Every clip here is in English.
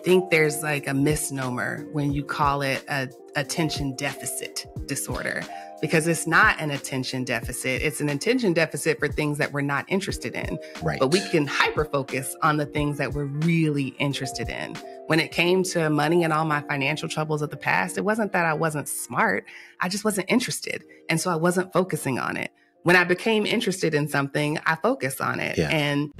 think there's like a misnomer when you call it a attention deficit disorder, because it's not an attention deficit. It's an attention deficit for things that we're not interested in. Right. But we can hyper-focus on the things that we're really interested in. When it came to money and all my financial troubles of the past, it wasn't that I wasn't smart. I just wasn't interested. And so I wasn't focusing on it. When I became interested in something, I focused on it. Yeah. And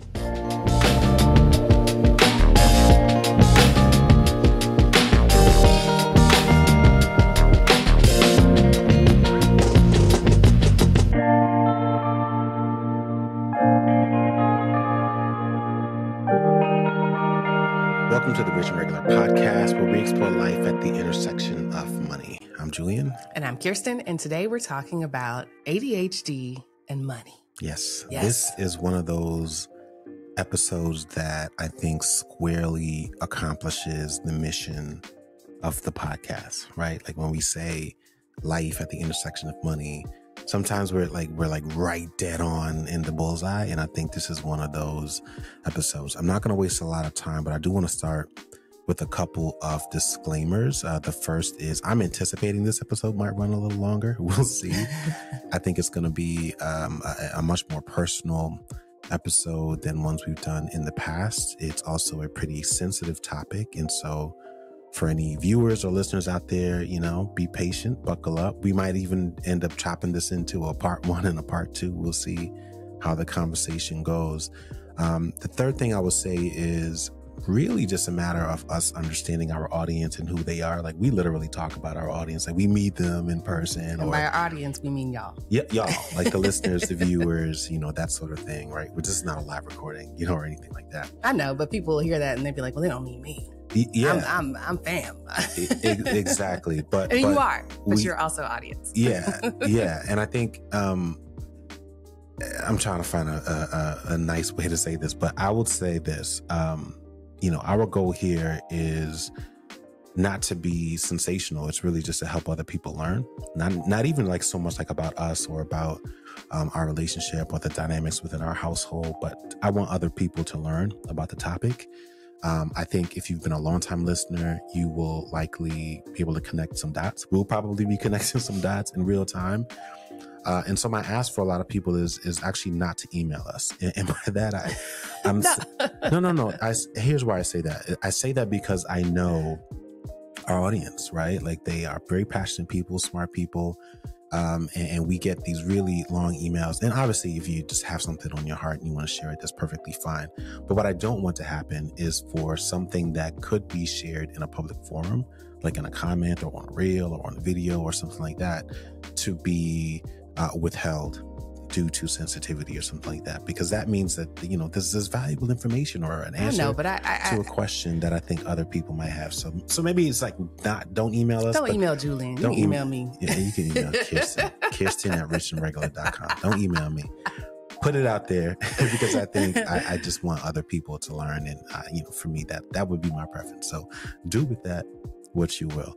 welcome to the Rich and Regular podcast, where we explore life at the intersection of money. I'm Julien. And I'm Kiersten. And today we're talking about ADHD and money. Yes. This is one of those episodes that I think squarely accomplishes the mission of the podcast, right? Like when we say life at the intersection of money, sometimes we're like right dead on in the bullseye. And I think this is one of those episodes. I'm not going to waste a lot of time, but I do want to start with a couple of disclaimers. The first is I'm anticipating this episode might run a little longer. We'll see. I think it's going to be a much more personal episode than ones we've done in the past. It's also a pretty sensitive topic. And so for any viewers or listeners out there, be patient, buckle up. We might even end up chopping this into a part 1 and a part 2. We'll see how the conversation goes. The third thing I will say is really just a matter of us understanding our audience and who they are. Like we literally talk about our audience, like we meet them in person. And by our audience, we mean y'all. Yeah, y'all, like the listeners, the viewers, that sort of thing, right? Which is not a live recording, or anything like that. I know, but people will hear that and they'd be like, well, they don't mean me. Yeah, I'm fam. Exactly. But you are, but you're also audience. Yeah. And I think I'm trying to find a nice way to say this, but I would say this. Our goal here is not to be sensational. It's really just to help other people learn. Not even like so much like about us or about our relationship or the dynamics within our household, but I want other people to learn about the topic. I think if you've been a longtime listener, you will likely be able to connect some dots. We'll probably be connecting some dots in real time. And so my ask for a lot of people is actually not to email us. And by that, I'm no. Here's why I say that. I say that because I know our audience, right? Like they are very passionate people, smart people. And we get these really long emails. And obviously, if you just have something on your heart and you want to share it, that's perfectly fine. But what I don't want to happen is for something that could be shared in a public forum, like in a comment or on a reel or on a video or something like that, to be withheld due to sensitivity or something like that, because that means that this is valuable information or an answer to a question that I think other people might have. So maybe it's like don't email us. Don't email Julien. Don't email me. Yeah, you can email Kiersten at richandregular.com. Don't email me. Put it out there because I think I just want other people to learn, and for me that would be my preference. So do with that what you will.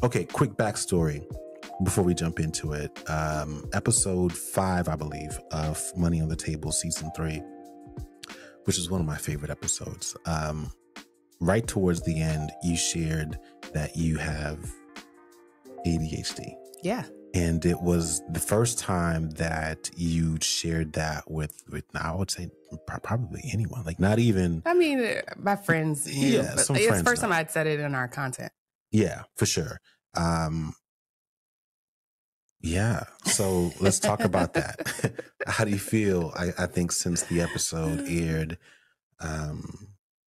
Okay, quick backstory before we jump into it. Episode 5, I believe, of Money on the Table, season 3, which is one of my favorite episodes. Right towards the end, you shared that you have ADHD. Yeah. And it was the first time that you shared that with I would say probably anyone, like not even. I mean, my friends knew, yeah, but some it's friends the first know. time I'd said it in our content. Yeah, for sure. Yeah. So let's talk about that. How do you feel? I think since the episode aired, how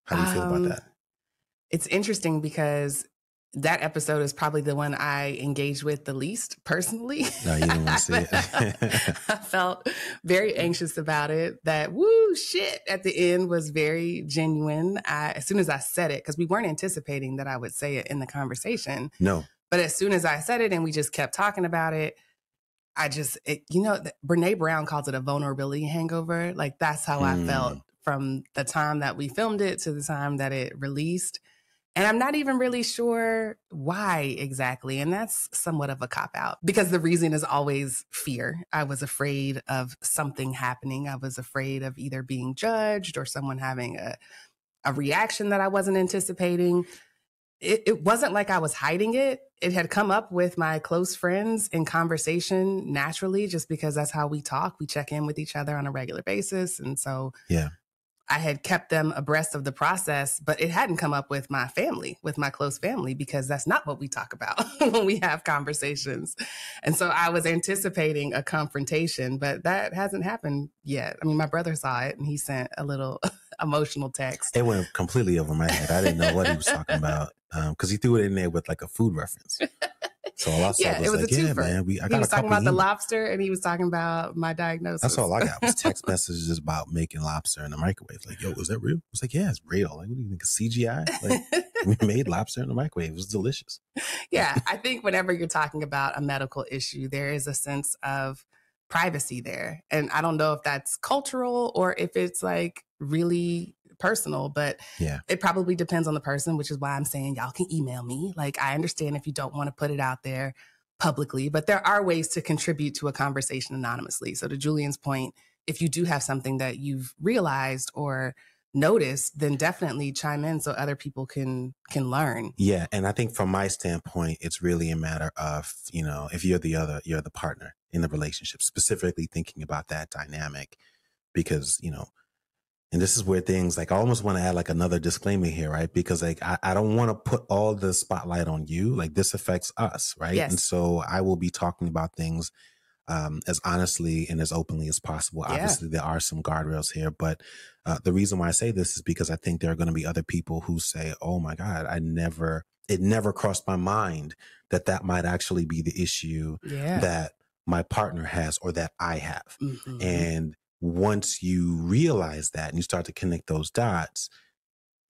do you feel about that? It's interesting because that episode is probably the one I engaged with the least personally. No, you didn't want to see it. I felt very anxious about it. That shit at the end was very genuine. As soon as I said it, because we weren't anticipating that I would say it in the conversation. No. But as soon as I said it and we just kept talking about it, Brene Brown calls it a vulnerability hangover. Like that's how I felt from the time that we filmed it to the time that it released. And I'm not even really sure why exactly. And that's somewhat of a cop-out because the reason is always fear. I was afraid of something happening. I was afraid of either being judged or someone having a a reaction that I wasn't anticipating. It wasn't like I was hiding it. It had come up with my close friends in conversation naturally, just because that's how we talk. We check in with each other on a regular basis. And so yeah, I had kept them abreast of the process, but it hadn't come up with my family, with my close family, because that's not what we talk about when we have conversations. And so I was anticipating a confrontation, but that hasn't happened yet. I mean, my brother saw it and he sent a little emotional text. it went completely over my head. I didn't know what he was talking about because he threw it in there with like a food reference. So all I saw was it was like, a twofer. yeah, man, He was talking about the lobster and he was talking about my diagnosis. That's all I got was text messages about making lobster in the microwave. Like, yo, is that real? I was like, yeah, it's real. Like, what do you think, CGI? Like, we made lobster in the microwave. It was delicious. Yeah, I think whenever you're talking about a medical issue, there is a sense of privacy there. And I don't know if that's cultural or if it's like really personal, but yeah, it probably depends on the person, which is why I'm saying y'all can email me. Like, I understand if you don't want to put it out there publicly, but there are ways to contribute to a conversation anonymously. So to Julian's point, if you do have something that you've realized or noticed, then definitely chime in so other people can learn. Yeah. And I think from my standpoint, it's really a matter of, you know, if you're the partner in the relationship, specifically thinking about that dynamic, because, you know, and this is where things like I almost want to add like another disclaimer here, right? Because like I don't want to put all the spotlight on you. Like this affects us, right? Yes. And so I will be talking about things as honestly and as openly as possible. Yeah. Obviously, there are some guardrails here, but the reason why I say this is because I think there are going to be other people who say, "Oh my God, it never crossed my mind that that might actually be the issue that my partner has or that I have," and once you realize that and you start to connect those dots,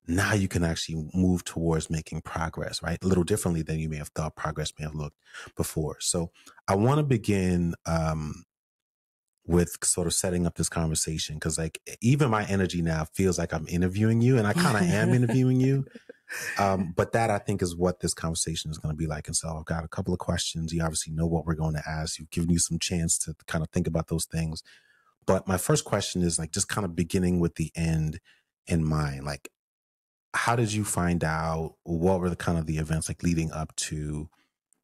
now you can actually move towards making progress, right? A little differently than you may have thought progress may have looked before. So I want to begin with sort of setting up this conversation because like even my energy now feels like I'm interviewing you and I kind of am interviewing you. But that I think is what this conversation is going to be like. And so I've got a couple of questions. You obviously know what we're going to ask. You've given you some chance to kind of think about those things. But my first question is like just kind of beginning with the end in mind. Like, how did you find out? What were the kind of the events like leading up to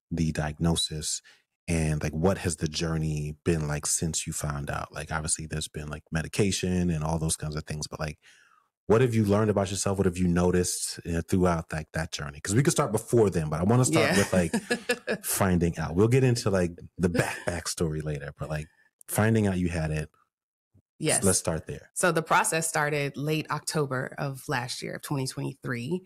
the diagnosis? And like, what has the journey been like since you found out? Like, obviously there's been like medication and all those kinds of things, but like, what have you learned about yourself? What have you noticed throughout like that journey? Because we could start before then, but I want to start with like finding out. We'll get into like the backstory later, but like finding out you had it. Yes. So let's start there. So the process started late October of last year, of 2023.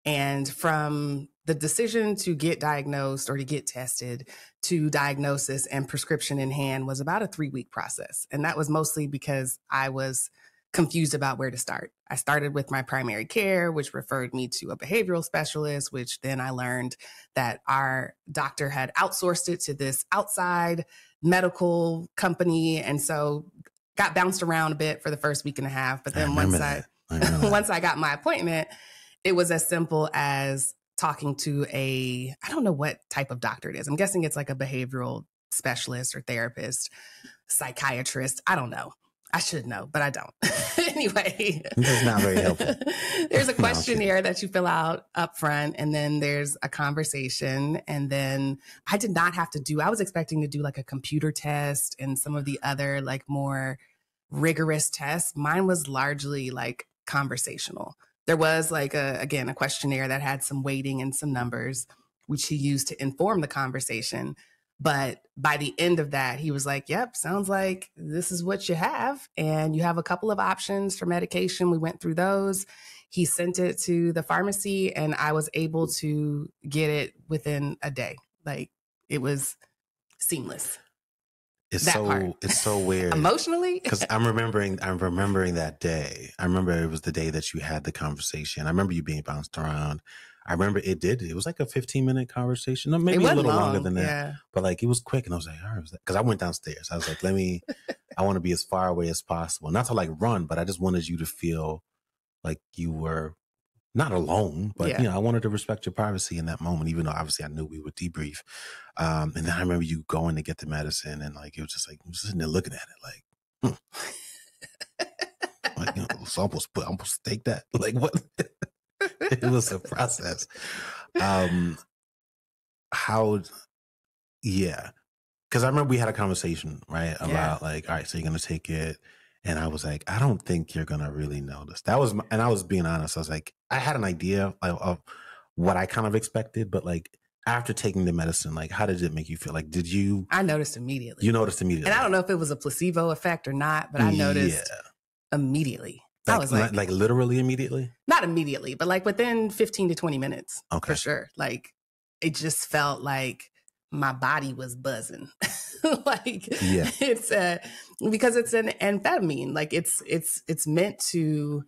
And from the decision to get diagnosed or to get tested to diagnosis and prescription in hand was about a 3-week process. And that was mostly because I was confused about where to start. I started with my primary care, which referred me to a behavioral specialist, which then I learned that our doctor had outsourced it to this outside medical company. And so got bounced around a bit for the first week and a half. But then once I got my appointment, it was as simple as talking to I don't know what type of doctor it is. I'm guessing it's like a behavioral specialist or therapist, psychiatrist. I don't know. I should know, but I don't. Anyway. It's not very helpful. There's a questionnaire that you fill out up front, and then there's a conversation. And then I did not have to I was expecting to do like a computer test and some of the other like more rigorous tests. Mine was largely like conversational. There was like a questionnaire that had some weighting and some numbers, which he used to inform the conversation. But by the end of that, he was like, yep, sounds like this is what you have. And you have a couple of options for medication. We went through those. He sent it to the pharmacy and I was able to get it within a day. Like it was seamless. It's so weird. Emotionally? Because I'm remembering that day. I remember it was the day that you had the conversation. I remember you being bounced around. I remember it was like a 15-minute conversation. No, maybe a little longer than that. Yeah. But like it was quick and I was like, oh, because I went downstairs. I was like, I want to be as far away as possible. Not to like run, but I just wanted you to feel like you were not alone, but you know, I wanted to respect your privacy in that moment, even though obviously I knew we would debrief. And then I remember you going to get the medicine and like, it was just like, I'm just sitting there looking at it like, like, so I'm supposed to take that. Like what? It was a process. Yeah. Cause I remember we had a conversation, right? About like, all right, so you're going to take it. And I was like, I don't think you're going to really notice. And I was being honest. I was like, I had an idea of what I kind of expected, but like after taking the medicine, like, how did it make you feel? Like, I noticed immediately. You noticed immediately. And I don't know if it was a placebo effect or not, but I noticed immediately. Like, I was like literally immediately? Not immediately, but like within 15 to 20 minutes. Okay. For sure. Like it just felt like my body was buzzing. Like it's because it's an amphetamine. Like it's meant to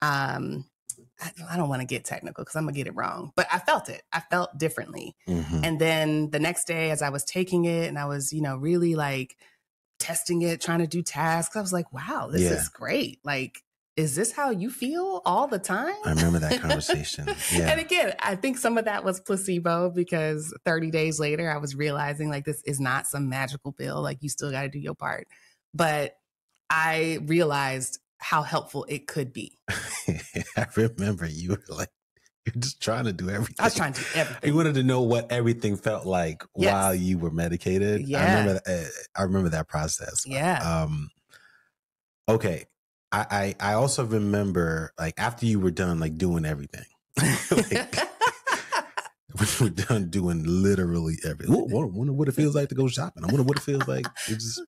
I don't want to get technical because I'm gonna get it wrong, but I felt it. I felt differently. And then the next day as I was taking it and I was, really like testing it, trying to do tasks, I was like, wow, this is great. Like, is this how you feel all the time? I remember that conversation. Yeah. And again, I think some of that was placebo because 30 days later, I was realizing like this is not some magical pill. Like you still got to do your part. But I realized how helpful it could be. I remember you were like, you're just trying to do everything. I was trying to do everything. You wanted to know what everything felt like while you were medicated. Yeah. I remember that process. Yeah. Okay. I also remember like after you were done like doing everything, like, when you were done doing literally everything. I wonder what it feels like to go shopping. I wonder what it feels like.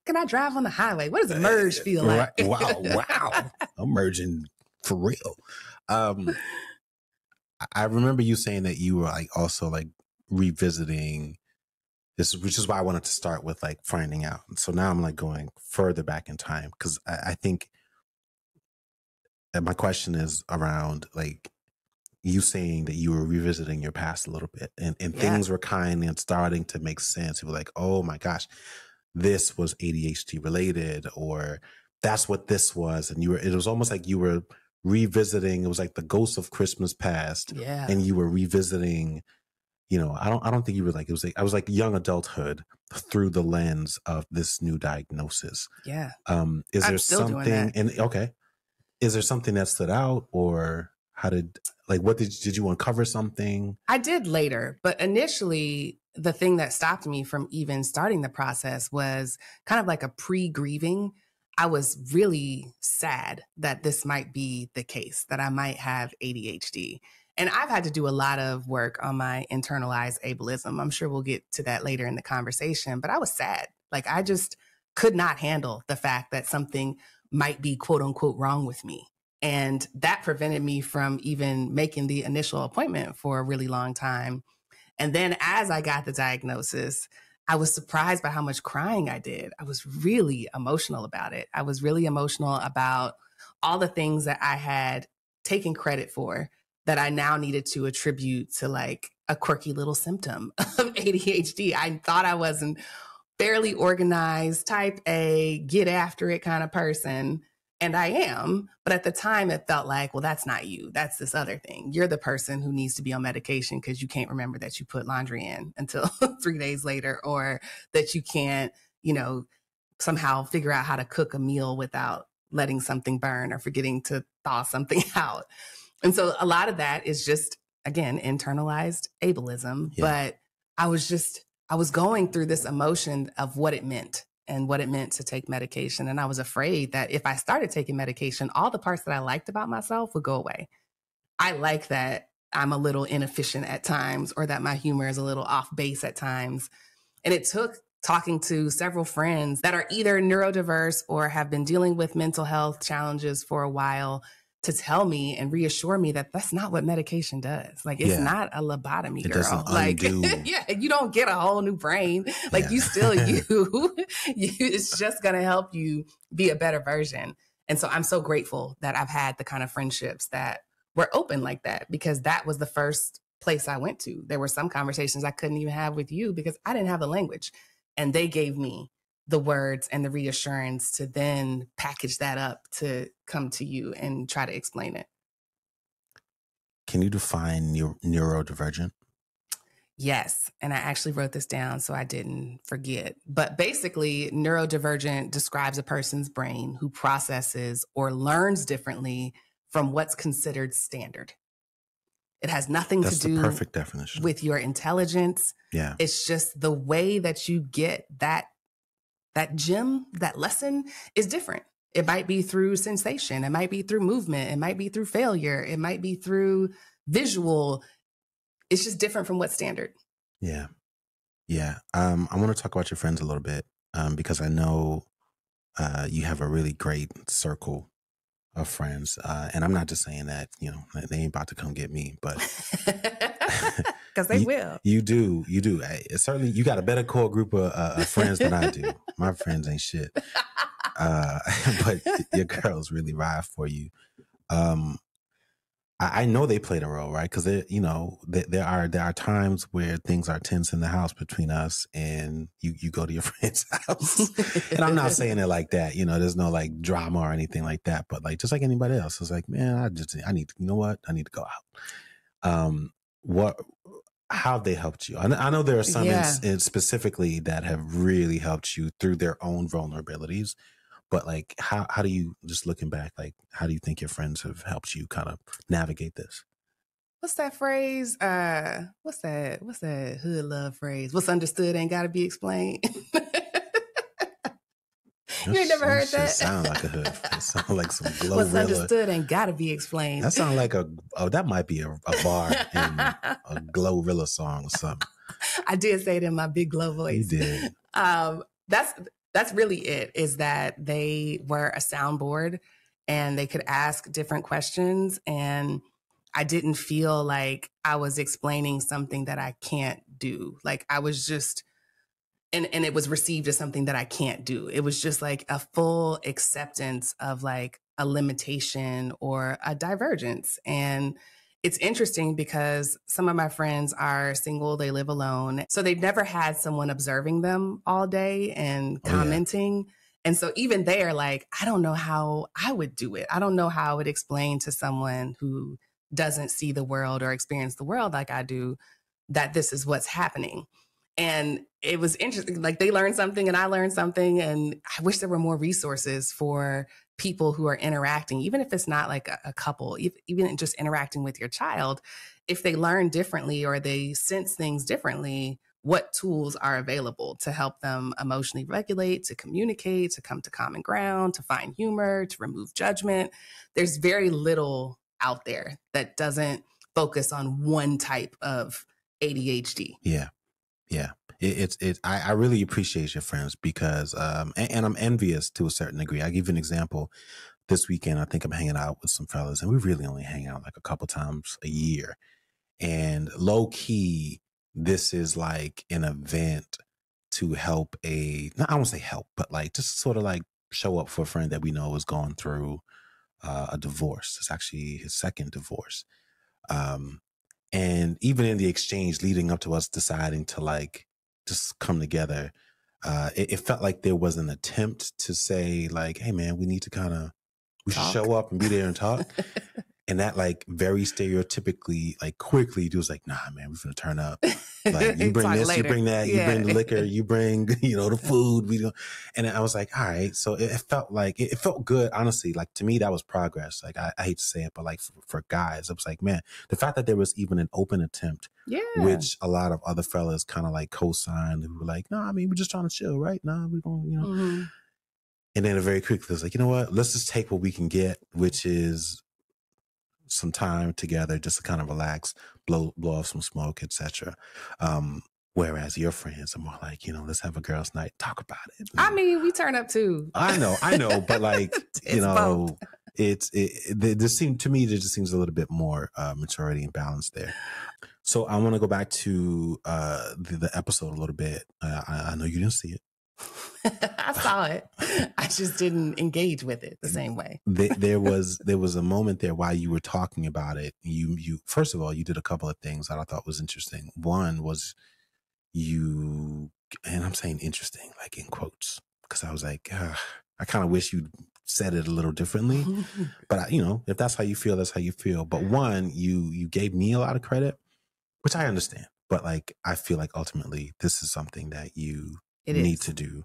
Can I drive on the highway? What does a merge feel like? Wow. I'm merging for real. I remember you saying that you were like also like revisiting this, which is why I wanted to start with like finding out. And so now I'm like going further back in time because I think my question is around like you saying that you were revisiting your past a little bit and things were kind of starting to make sense. You were like, oh my gosh, this was ADHD related, or that's what this was. And it was almost like you were revisiting. It was like the ghost of Christmas past. Yeah. And you were revisiting, I don't think you were like, I was like young adulthood through the lens of this new diagnosis. Yeah. Is there something, is there something that stood out, or did you uncover something? I did later, but initially the thing that stopped me from even starting the process was kind of like a pre-grieving. I was really sad that this might be the case, that I might have ADHD. And I've had to do a lot of work on my internalized ableism. I'm sure we'll get to that later in the conversation, but I was sad. Like I just could not handle the fact that something might be quote unquote wrong with me. And that prevented me from even making the initial appointment for a really long time. And then as I got the diagnosis, I was surprised by how much crying I did. I was really emotional about it. I was really emotional about all the things that I had taken credit for that I now needed to attribute to like a quirky little symptom of ADHD. I thought I was an fairly organized, type A, get after it kind of person. And I am. But at the time, it felt like, well, that's not you. That's this other thing. You're the person who needs to be on medication because you can't remember that you put laundry in until 3 days later, or that you can't, somehow figure out how to cook a meal without letting something burn or forgetting to thaw something out. And so a lot of that is just, again, internalized ableism. Yeah. But I was going through this emotion of what it meant and what it meant to take medication. And I was afraid that if I started taking medication, all the parts that I liked about myself would go away. I like that I'm a little inefficient at times, or that my humor is a little off base at times. And it took talking to several friends that are either neurodiverse or have been dealing with mental health challenges for a while to tell me and reassure me that that's not what medication does. Like, it's not a lobotomy, girl. Doesn't undo. You don't get a whole new brain. Like, you still you. It's just going to help you be a better version. And so I'm so grateful that I've had the kind of friendships that were open like that, because that was the first place I went to. There were some conversations I couldn't even have with you because I didn't have the language. And they gave me the words and the reassurance to then package that up to come to you and try to explain it. Can you define neurodivergent? Yes. And I actually wrote this down so I didn't forget. But basically, neurodivergent describes a person's brain who processes or learns differently from what's considered standard. It has nothing to That's the do perfect definition. with your intelligence. Yeah. It's just the way that you get that gem, that lesson is different. It might be through sensation. It might be through movement. It might be through failure. It might be through visual. It's just different from what's standard. Yeah. Yeah. I want to talk about your friends a little bit because I know you have a really great circle of friends. And I'm not just saying that, you know, they ain't about to come get me, but because they will. You do. Certainly, you got a better core group of friends than I do. My friends ain't shit. But your girls really ride for you. I know they played a role, right? Because you know, there are times where things are tense in the house between us, and you go to your friend's house. And I'm not saying it like that, you know. There's no like drama or anything like that, but like just like anybody else, it's like, man, I need to, you know what? I need to go out. How have they helped you? I know there are some specifically that have really helped you through their own vulnerabilities. But like, how do you, just looking back, like, how do you think your friends have helped you kind of navigate this? What's that phrase? What's that hood love phrase? What's understood ain't got to be explained. You ain't never heard that? Sound like a hood. It sound like some Glorilla. What's understood ain't got to be explained. That sound like that might be a bar in a Glorilla song or something. I did say it in my big glow voice. You did. That's really it, is that they were a soundboard and they could ask different questions. And I didn't feel like I was explaining something that I can't do. Like I was just, and it was received as something that I can't do. It was just like a full acceptance of like a limitation or a divergence. And it's interesting because some of my friends are single, they live alone. So they've never had someone observing them all day and commenting. And so even they're like, I don't know how I would do it. I don't know how I would explain to someone who doesn't see the world or experience the world like I do that this is what's happening. And it was interesting. Like they learned something and I learned something. And I wish there were more resources for people who are interacting, even if it's not like a couple, even just interacting with your child. If they learn differently or they sense things differently, what tools are available to help them emotionally regulate, to communicate, to come to common ground, to find humor, to remove judgment. There's very little out there that doesn't focus on one type of ADHD. Yeah. Yeah. I really appreciate your friends because, and I'm envious to a certain degree. I'll give you an example. This weekend, I think I'm hanging out with some fellas and we really only hang out like a couple times a year. And low key, this is like an event to help I won't say help, but like just sort of like show up for a friend that we know is going through a divorce. It's actually his second divorce. And even in the exchange leading up to us deciding to like just come together, it felt like there was an attempt to say like, hey man, we need to we should show up and be there and talk. And that like very stereotypically, like quickly, it was like, nah, man, we're gonna turn up. Like you bring this, later. You bring that, you bring the liquor, you bring, the food. And I was like, all right. So it felt like, it felt good, honestly. Like to me, that was progress. Like I hate to say it, but like for guys, it was like, man, the fact that there was even an open attempt, which a lot of other fellas kind of like co-signed, who were like, no, I mean, we're just trying to chill, right? No, we're going, Mm-hmm. And then very quickly, it was like, you know what? Let's just take what we can get, which is some time together just to kind of relax, blow off some smoke, etc. Whereas your friends are more like, let's have a girls' night, talk about it. I mean, we turn up too. I know, but like, there just seems a little bit more maturity and balance there. So I want to go back to the episode a little bit. I know you didn't see it. I saw it. I just didn't engage with it the same way. There was a moment there while you were talking about it. You first of all, you did a couple of things that I thought was interesting. One was and I'm saying interesting, like in quotes, because I was like, I kind of wish you said it a little differently. But if that's how you feel, that's how you feel. But one, you gave me a lot of credit, which I understand. but like, I feel like ultimately this is something that you It need is. to do.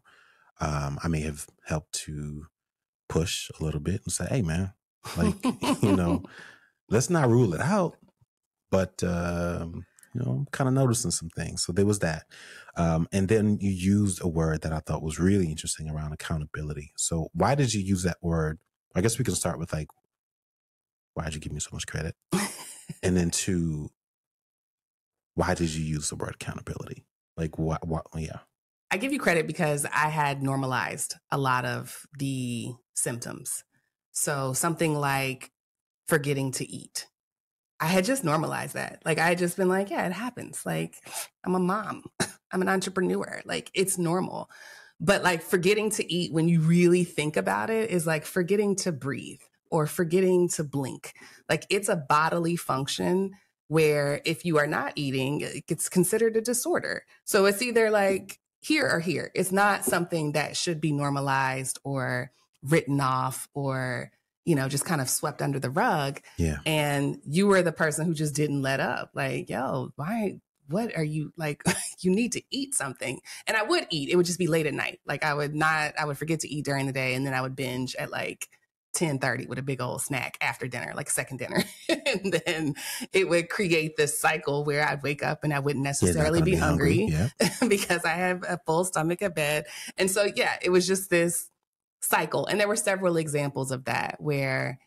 I may have helped to push a little bit and say, hey man, like, let's not rule it out, but, I'm kind of noticing some things. So there was that. And then you used a word that I thought was really interesting around accountability. So why did you use that word? I guess we can start with like, why did you give me so much credit? And then two, why did you use the word accountability? Like what, yeah. I give you credit because I had normalized a lot of the symptoms. So something like forgetting to eat. I had just normalized that. Like I had just been like, yeah, it happens. Like I'm a mom. I'm an entrepreneur. Like it's normal. But like forgetting to eat when you really think about it is like forgetting to breathe or forgetting to blink. Like it's a bodily function where if you are not eating, it gets considered a disorder. So it's either like here or here. It's not something that should be normalized or written off or, just kind of swept under the rug. Yeah. And you were the person who just didn't let up. Like, yo, what are you like? You need to eat something. And I would eat. It would just be late at night. Like I would forget to eat during the day. And then I would binge at like 10:30 with a big old snack after dinner, like a second dinner. And then it would create this cycle where I'd wake up and I wouldn't necessarily be hungry. Yeah. Because I have a full stomach at bed. And so, yeah, it was just this cycle. And there were several examples of that where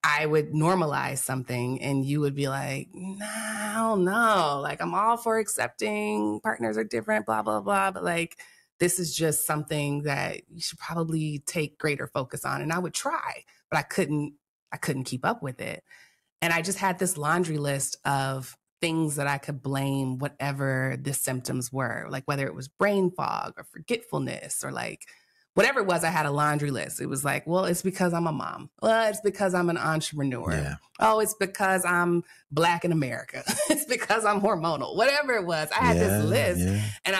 I would normalize something and you would be like, no, I don't know. Like, I'm all for accepting partners are different, blah, blah, blah. But like, this is just something that you should probably take greater focus on. And I would try, but I couldn't keep up with it. And I just had this laundry list of things that I could blame whatever the symptoms were, like whether it was brain fog or forgetfulness or like whatever it was. I had a laundry list. It was like, well, it's because I'm a mom. Well, it's because I'm an entrepreneur. Yeah. Oh, it's because I'm Black in America. It's because I'm hormonal. Whatever it was, I had this list, and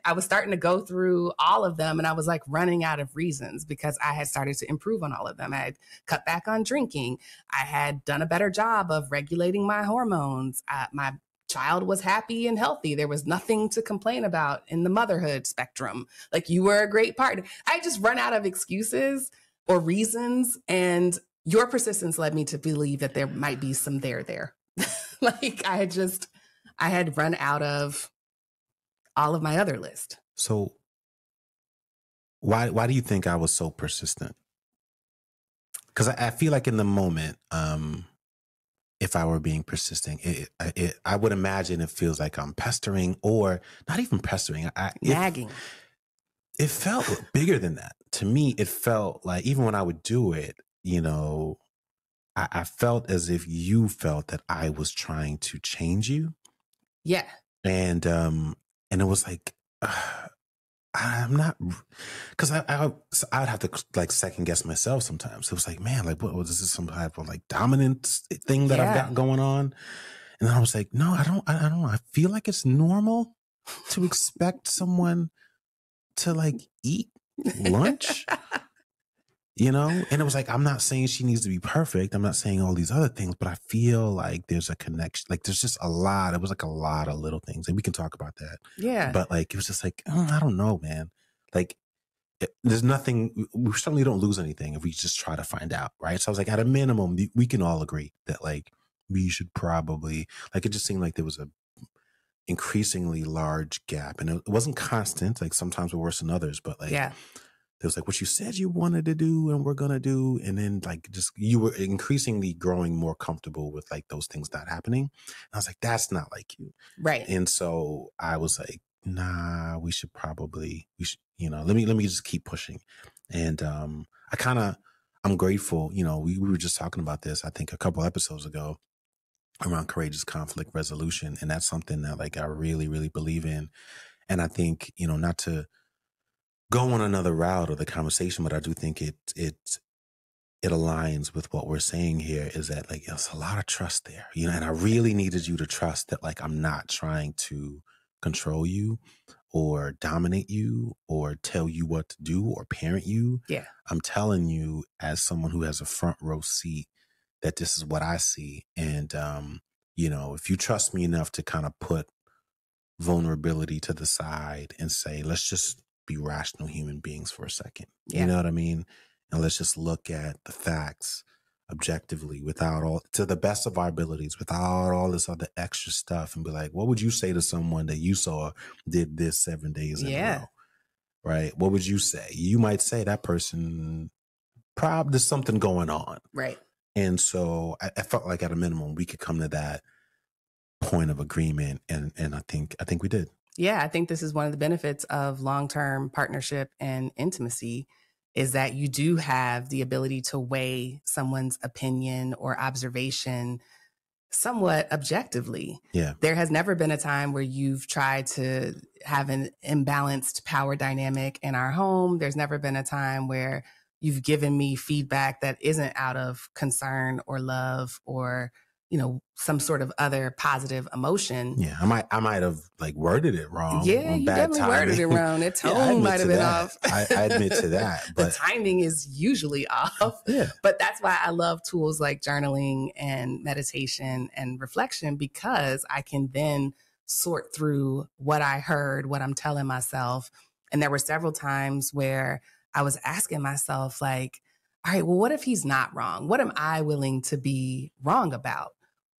I was starting to go through all of them, and I was like running out of reasons because I had started to improve on all of them. I had cut back on drinking. I had done a better job of regulating my hormones. My child was happy and healthy. There was nothing to complain about in the motherhood spectrum. Like, you were a great partner. I just run out of excuses or reasons, and your persistence led me to believe that there might be some there. Like I had run out of all of my other list. So why do you think I was so persistent? Because I feel like in the moment, if I were being persistent, I would imagine it feels like I'm pestering, or not even pestering. Nagging. It felt bigger than that. To me, it felt like even when I would do it, I felt as if you felt that I was trying to change you. Yeah. And it was like, I'm not, because I'd have to like second guess myself sometimes. It was like, man, like what was this, some type of like dominant thing that I've got going on? And then I was like, no, I don't know. I feel like it's normal to expect someone to like eat lunch, and it was like, I'm not saying she needs to be perfect. I'm not saying all these other things, but I feel like there's a connection. Like there's just it was like a lot of little things, and we can talk about that. Yeah. But like, it was just like, I don't know, man. Like there's nothing, we certainly don't lose anything if we just try to find out. Right. So I was like, at a minimum, we can all agree that like, we should probably, like, it just seemed like there was a increasingly large gap, and it wasn't constant. Like sometimes we're worse than others, but like, there was like what you said you wanted to do and we're going to do. And then like, just, you were increasingly growing more comfortable with like those things not happening. And I was like, that's not like you. Right. And so I was like, nah, we should, let me just keep pushing. And, I'm grateful, we were just talking about this, I think a couple episodes ago, around courageous conflict resolution. And that's something that like, I really, really believe in. And I think, not to go on another route of the conversation, but I do think it aligns with what we're saying here, is that like, there's a lot of trust there, and I really needed you to trust that like, I'm not trying to control you or dominate you or tell you what to do or parent you. Yeah. I'm telling you as someone who has a front row seat that this is what I see. And, if you trust me enough to kind of put vulnerability to the side and say, let's just be rational human beings for a second. Yeah. You know what I mean? And let's just look at the facts objectively without all, to the best of our abilities, without all this other extra stuff, and be like, what would you say to someone that you saw did this 7 days in a row? Right? What would you say? You might say that person, probably there's something going on. Right. And so I felt like at a minimum we could come to that point of agreement, and I think we did. Yeah, I think this is one of the benefits of long-term partnership and intimacy, is that you do have the ability to weigh someone's opinion or observation somewhat objectively. Yeah. There has never been a time where you've tried to have an imbalanced power dynamic in our home. There's never been a time where you've given me feedback that isn't out of concern or love or, you know, some sort of other positive emotion. Yeah, I might have like worded it wrong. Yeah, you definitely worded it wrong. The tone might have been off. I admit to that. But the timing is usually off. Yeah. But that's why I love tools like journaling and meditation and reflection, because I can then sort through what I heard, what I'm telling myself. And there were several times where I was asking myself, like, all right, well, what if he's not wrong? What am I willing to be wrong about?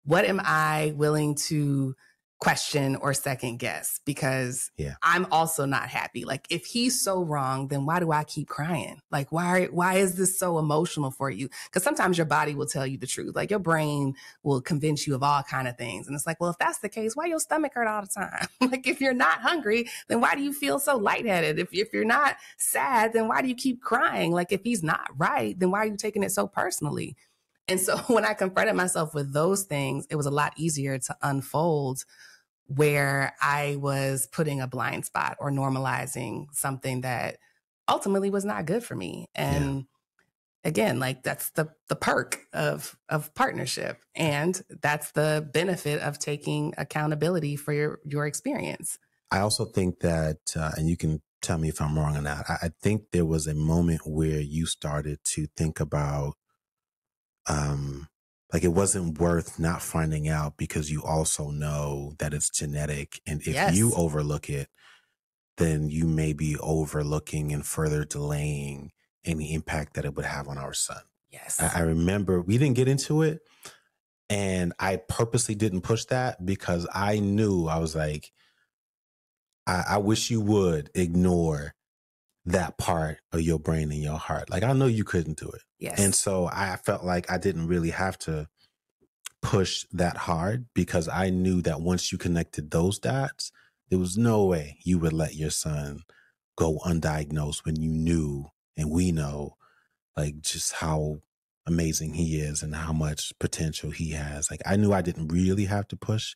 What am I willing to question or second guess? Because I'm also not happy. Like, if he's so wrong, then why do I keep crying? Like, why is this so emotional for you? Because sometimes your body will tell you the truth. Like, your brain will convince you of all kind of things. And it's like, well, if that's the case, why your stomach hurt all the time? Like, if you're not hungry, then why do you feel so lightheaded? If you're not sad, then why do you keep crying? Like, if he's not right, then why are you taking it so personally? And so when I confronted myself with those things, it was a lot easier to unfold where I was putting a blind spot or normalizing something that ultimately was not good for me. And again, like, that's the perk of partnership. And that's the benefit of taking accountability for your experience. I also think that, and you can tell me if I'm wrong or not, I think there was a moment where you started to think about, like, it wasn't worth not finding out because you also know that it's genetic. And if you overlook it, then you may be overlooking and further delaying any impact that it would have on our son. Yes. I remember we didn't get into it, and I purposely didn't push that because I knew, I was like, I wish you would ignore that part of your brain and your heart. Like, I know you couldn't do it. Yes. And so I felt like I didn't really have to push that hard because I knew that once you connected those dots, there was no way you would let your son go undiagnosed when you knew, and we know, like, just how amazing he is and how much potential he has. Like, I knew I didn't really have to push,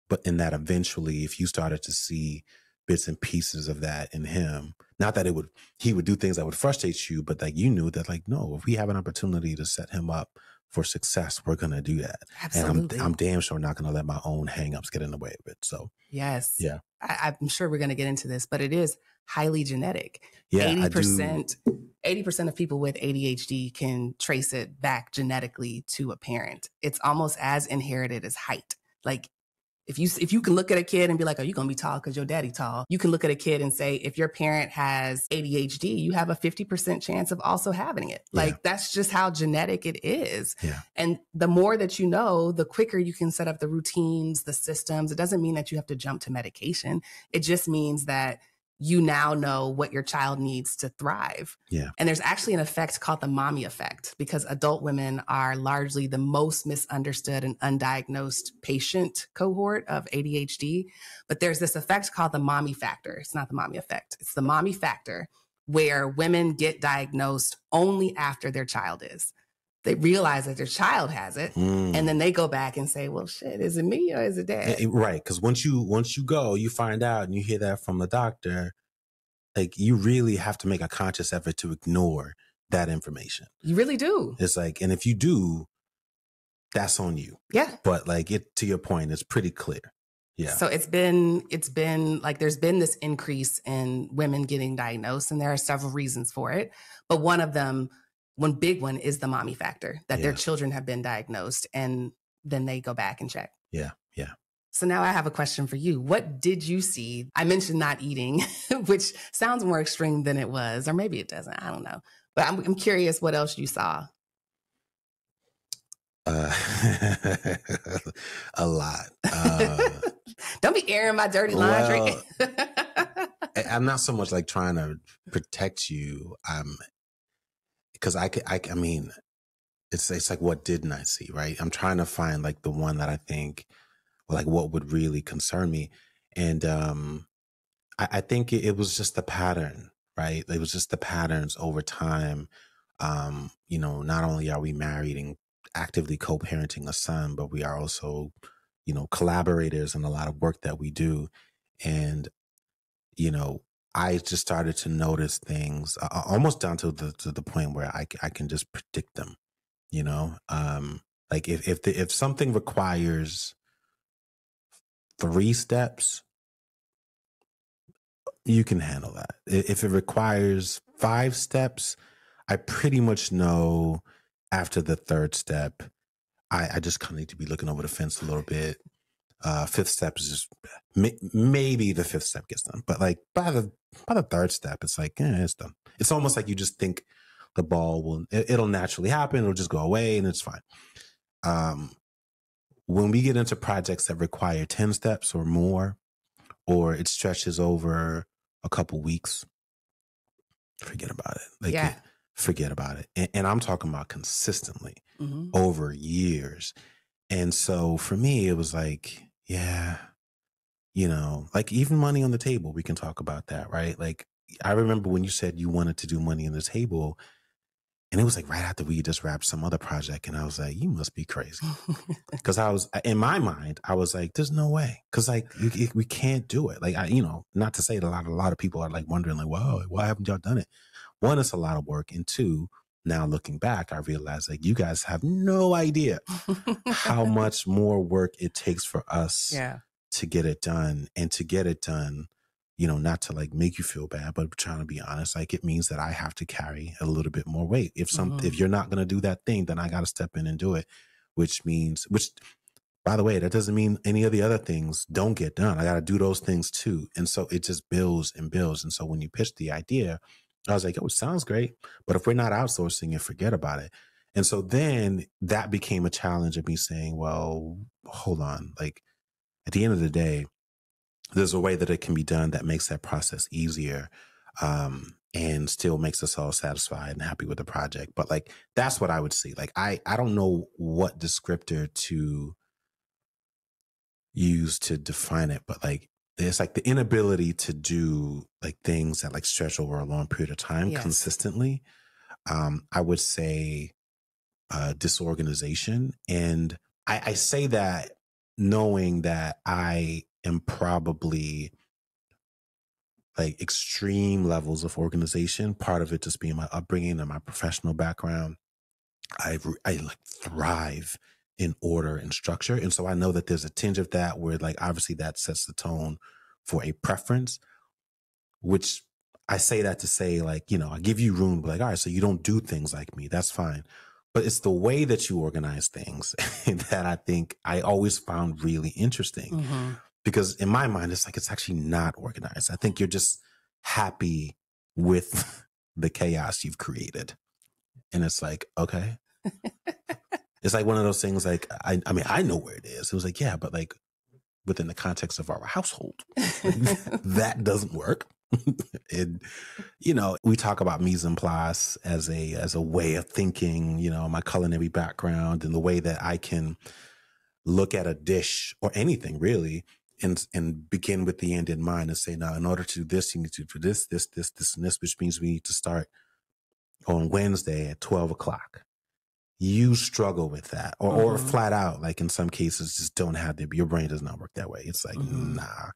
but in that eventually, if you started to see bits and pieces of that in him, not that he would do things that would frustrate you, but like, you knew that, like, no, if we have an opportunity to set him up for success, we're going to do that. Absolutely. And I'm damn sure not going to let my own hangups get in the way of it. So yes. Yeah. I'm sure we're going to get into this, but it is highly genetic. Yeah, 80% of people with ADHD can trace it back genetically to a parent. It's almost as inherited as height. Like, if you can look at a kid and be like, oh, you're going to be tall because your daddy tall. You can look at a kid and say, if your parent has ADHD, you have a 50% chance of also having it. Like, that's just how genetic it is. Yeah. And the more that you know, the quicker you can set up the routines, the systems. It doesn't mean that you have to jump to medication. It just means that you now know what your child needs to thrive. Yeah. And there's actually an effect called the mommy effect, because adult women are largely the most misunderstood and undiagnosed patient cohort of ADHD. But there's this effect called the mommy factor. It's not the mommy effect. It's the mommy factor, where women get diagnosed only after their child is. They realize that their child has it, and then they go back and say, well, shit, is it me or is it dad? Right. Because once you go, you find out and you hear that from the doctor, like, you really have to make a conscious effort to ignore that information. You really do. It's like, and if you do, that's on you. Yeah. But like, to your point, it's pretty clear. Yeah. So it's been like, there's been this increase in women getting diagnosed, and there are several reasons for it. But one of them, one big one, is the mommy factor, that their children have been diagnosed and then they go back and check. Yeah. Yeah. So now I have a question for you. What did you see? I mentioned not eating, which sounds more extreme than it was, or maybe it doesn't. I don't know. But I'm curious what else you saw. A lot. Don't be airing my dirty laundry. Well, I'm not so much like trying to protect you. Because I mean, it's like, what didn't I see, right? I'm trying to find like the one that I think, like, what would really concern me. And I think it was just the pattern, right? It was just the patterns over time. Not only are we married and actively co-parenting a son, but we are also, collaborators in a lot of work that we do. And, I just started to notice things almost down to the point where I can just predict them, like if something requires 3 steps, you can handle that. If it requires 5 steps, I pretty much know after the 3rd step, I just kind of need to be looking over the fence a little bit. 5th step is just maybe the 5th step gets done, but like by the 3rd step, it's like, it's done. It's almost like you just think the ball it'll naturally happen. It'll just go away and it's fine. When we get into projects that require 10 steps or more, or it stretches over a couple weeks, forget about it. Like, forget about it. And I'm talking about consistently over years. And so for me, it was like, like even money on the table, we can talk about that, right? Like, I remember when you said you wanted to do money on the table, and it was like right after we just wrapped some other project. And I was like, you must be crazy. Because I was, in my mind, I was like, there's no way. Because like, we can't do it. Like, not to say that a lot of people are like wondering like, whoa, why haven't y'all done it? 1, it's a lot of work. And 2, now looking back, I realized like you guys have no idea how much more work it takes for us to get it done, and to get it done, not to like make you feel bad, but trying to be honest, like it means that I have to carry a little bit more weight. If you're not going to do that thing, then I got to step in and do it, which by the way, that doesn't mean any of the other things don't get done. I got to do those things too. And so it just builds and builds. And so when you pitched the idea, I was like, oh, it sounds great, but if we're not outsourcing it, forget about it. And so then that became a challenge of me saying, well, hold on. Like at the end of the day, there's a way that it can be done that makes that process easier, and still makes us all satisfied and happy with the project. But like, that's what I would see. Like, I don't know what descriptor to use to define it, but like, it's like the inability to do like things that like stretch over a long period of time consistently. I would say disorganization. And I say that knowing that I am probably like extreme levels of organization. Part of it just being my upbringing and my professional background. I like thrive in order and structure. And so I know that there's a tinge of that where like, obviously that sets the tone for a preference, which I say that to say like, I give you room, like, all right, so you don't do things like me. That's fine. But it's the way that you organize things that I think I always found really interesting. Because in my mind, it's like, it's actually not organized. I think you're just happy with the chaos you've created. And it's like, okay. It's like one of those things like, I mean, I know where it is. It was like, yeah, but like within the context of our household, that doesn't work. And, we talk about mise en place as a way of thinking, my culinary background and the way that I can look at a dish or anything really and begin with the end in mind and say, now, in order to do this, you need to do this, and this, which means we need to start on Wednesday at 12 o'clock. You struggle with that or flat out, like in some cases, just don't have your brain does not work that way. It's like, nah.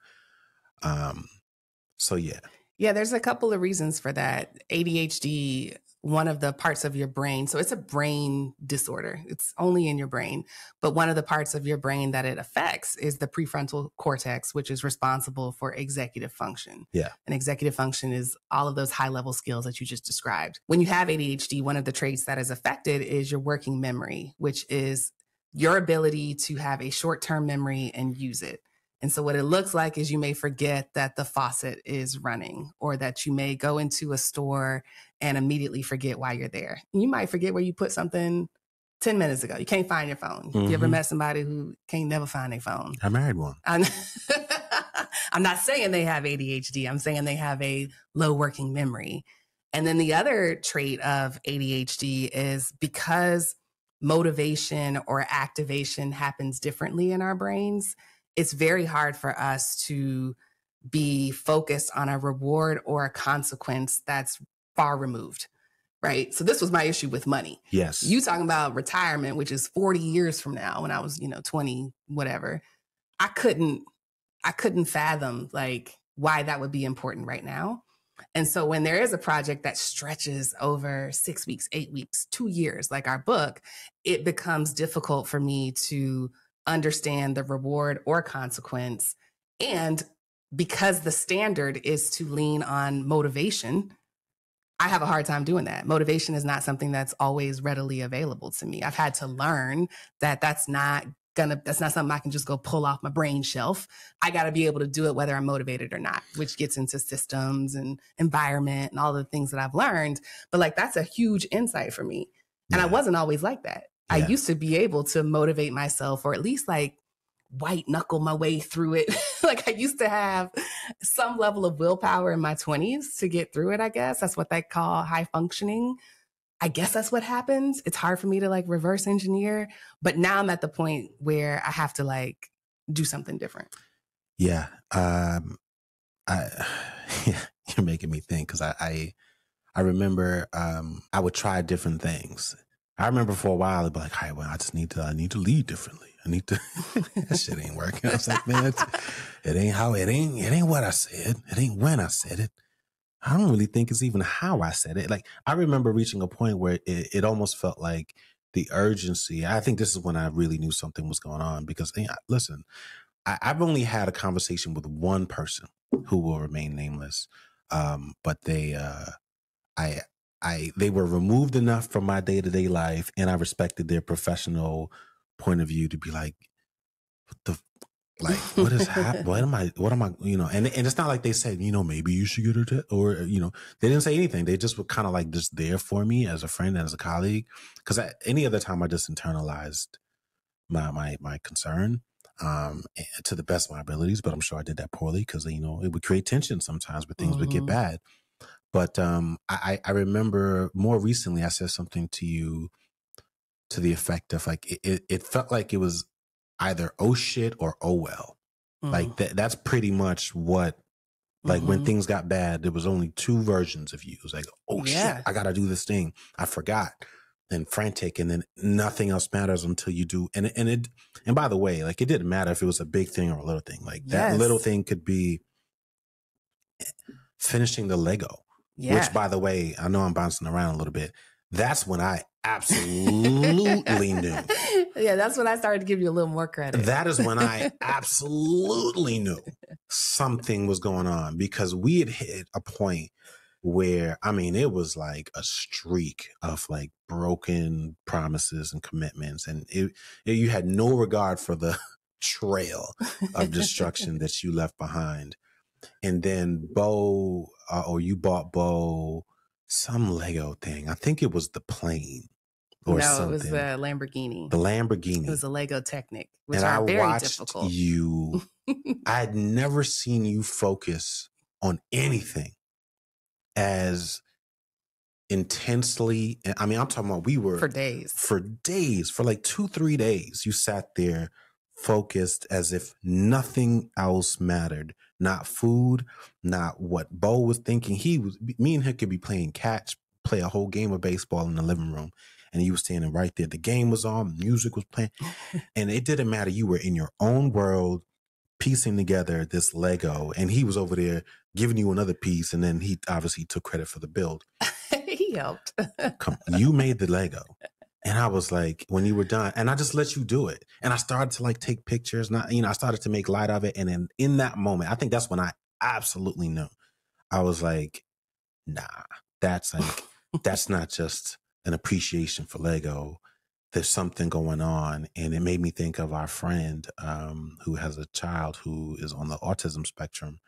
So yeah. Yeah, there's a couple of reasons for that. ADHD, one of the parts of your brain, so it's a brain disorder. It's only in your brain. But one of the parts of your brain that it affects is the prefrontal cortex, which is responsible for executive function. Yeah. And executive function is all of those high-level skills that you just described. When you have ADHD, one of the traits that is affected is your working memory, which is your ability to have a short-term memory and use it. And so what it looks like is you may forget that the faucet is running, or that you may go into a store and immediately forget why you're there. You might forget where you put something 10 minutes ago. You can't find your phone. You ever met somebody who can't never find their phone? I married one. I'm not saying they have ADHD. I'm saying they have a low working memory. And then the other trait of ADHD is because motivation or activation happens differently in our brains, it's very hard for us to be focused on a reward or a consequence that's far removed. Right. So this was my issue with money. Yes. You talking about retirement, which is 40 years from now, when I was, 20, whatever. I couldn't fathom like why that would be important right now. And so when there is a project that stretches over 6 weeks, 8 weeks, 2 years, like our book, it becomes difficult for me to understand the reward or consequence. And because the standard is to lean on motivation, I have a hard time doing that. Motivation is not something that's always readily available to me. I've had to learn that that's not something I can just go pull off my brain shelf. I got to be able to do it whether I'm motivated or not, which gets into systems and environment and all the things that I've learned. But like, that's a huge insight for me. And I wasn't always like that. I used to be able to motivate myself, or at least like white knuckle my way through it. Like I used to have some level of willpower in my 20s to get through it, I guess. That's what they call high functioning. I guess that's what happens. It's hard for me to like reverse engineer. But now I'm at the point where I have to like do something different. Yeah. You're making me think, because I remember I would try different things. I remember for a while I'd be like, "Hey, well, I need to lead differently. I need to." That shit ain't working. I was like, man, it ain't what I said. It ain't when I said it. I don't really think it's even how I said it. Like, I remember reaching a point where it almost felt like the urgency. I think this is when I really knew something was going on, because listen, I've only had a conversation with one person who will remain nameless, but they were removed enough from my day-to-day life, and I respected their professional point of view to be like, what is happening? What am I, and it's not like they said, maybe you should get her to, or, they didn't say anything. They just were kind of like just there for me as a friend and as a colleague. Cause any other time I just internalized my concern, to the best of my abilities, but I'm sure I did that poorly, because, it would create tension sometimes, but things would get bad. But I remember more recently I said something to you to the effect of like, it felt like it was either oh shit or oh well. Like that's pretty much what, like when things got bad, there was only two versions of you. It was like, oh shit, I got to do this thing. I forgot. Then frantic, and then nothing else matters until you do. And by the way, like it didn't matter if it was a big thing or a little thing. Like that little thing could be finishing the Lego. Which, by the way, I know I'm bouncing around a little bit. That's when I absolutely knew. Yeah, that's when I started to give you a little more credit. That is when I absolutely knew something was going on, because we had hit a point where, it was like a streak of like broken promises and commitments. And you had no regard for the trail of destruction that you left behind. And then you bought Bo some Lego thing. I think it was the plane or something. No, it was the Lamborghini. The Lamborghini. It was a Lego Technic, which are very difficult. You, I had never seen you focus on anything as intensely. I'm talking about, we were for days, for like 2-3 days. You sat there focused as if nothing else mattered. Not food, not what Bo was thinking. Me and him could be playing catch, play a whole game of baseball in the living room, and you were standing right there. The game was on, music was playing, and it didn't matter. You were in your own world, piecing together this Lego, and he was over there giving you another piece, and then he obviously took credit for the build. He helped. You made the Lego. And I was like, when you were done, and I just let you do it. And I started to like take pictures, I started to make light of it. And then in that moment, I think that's when I absolutely knew. I was like, nah, that's not just an appreciation for Lego. there's something going on. And it made me think of our friend who has a child who is on the autism spectrum.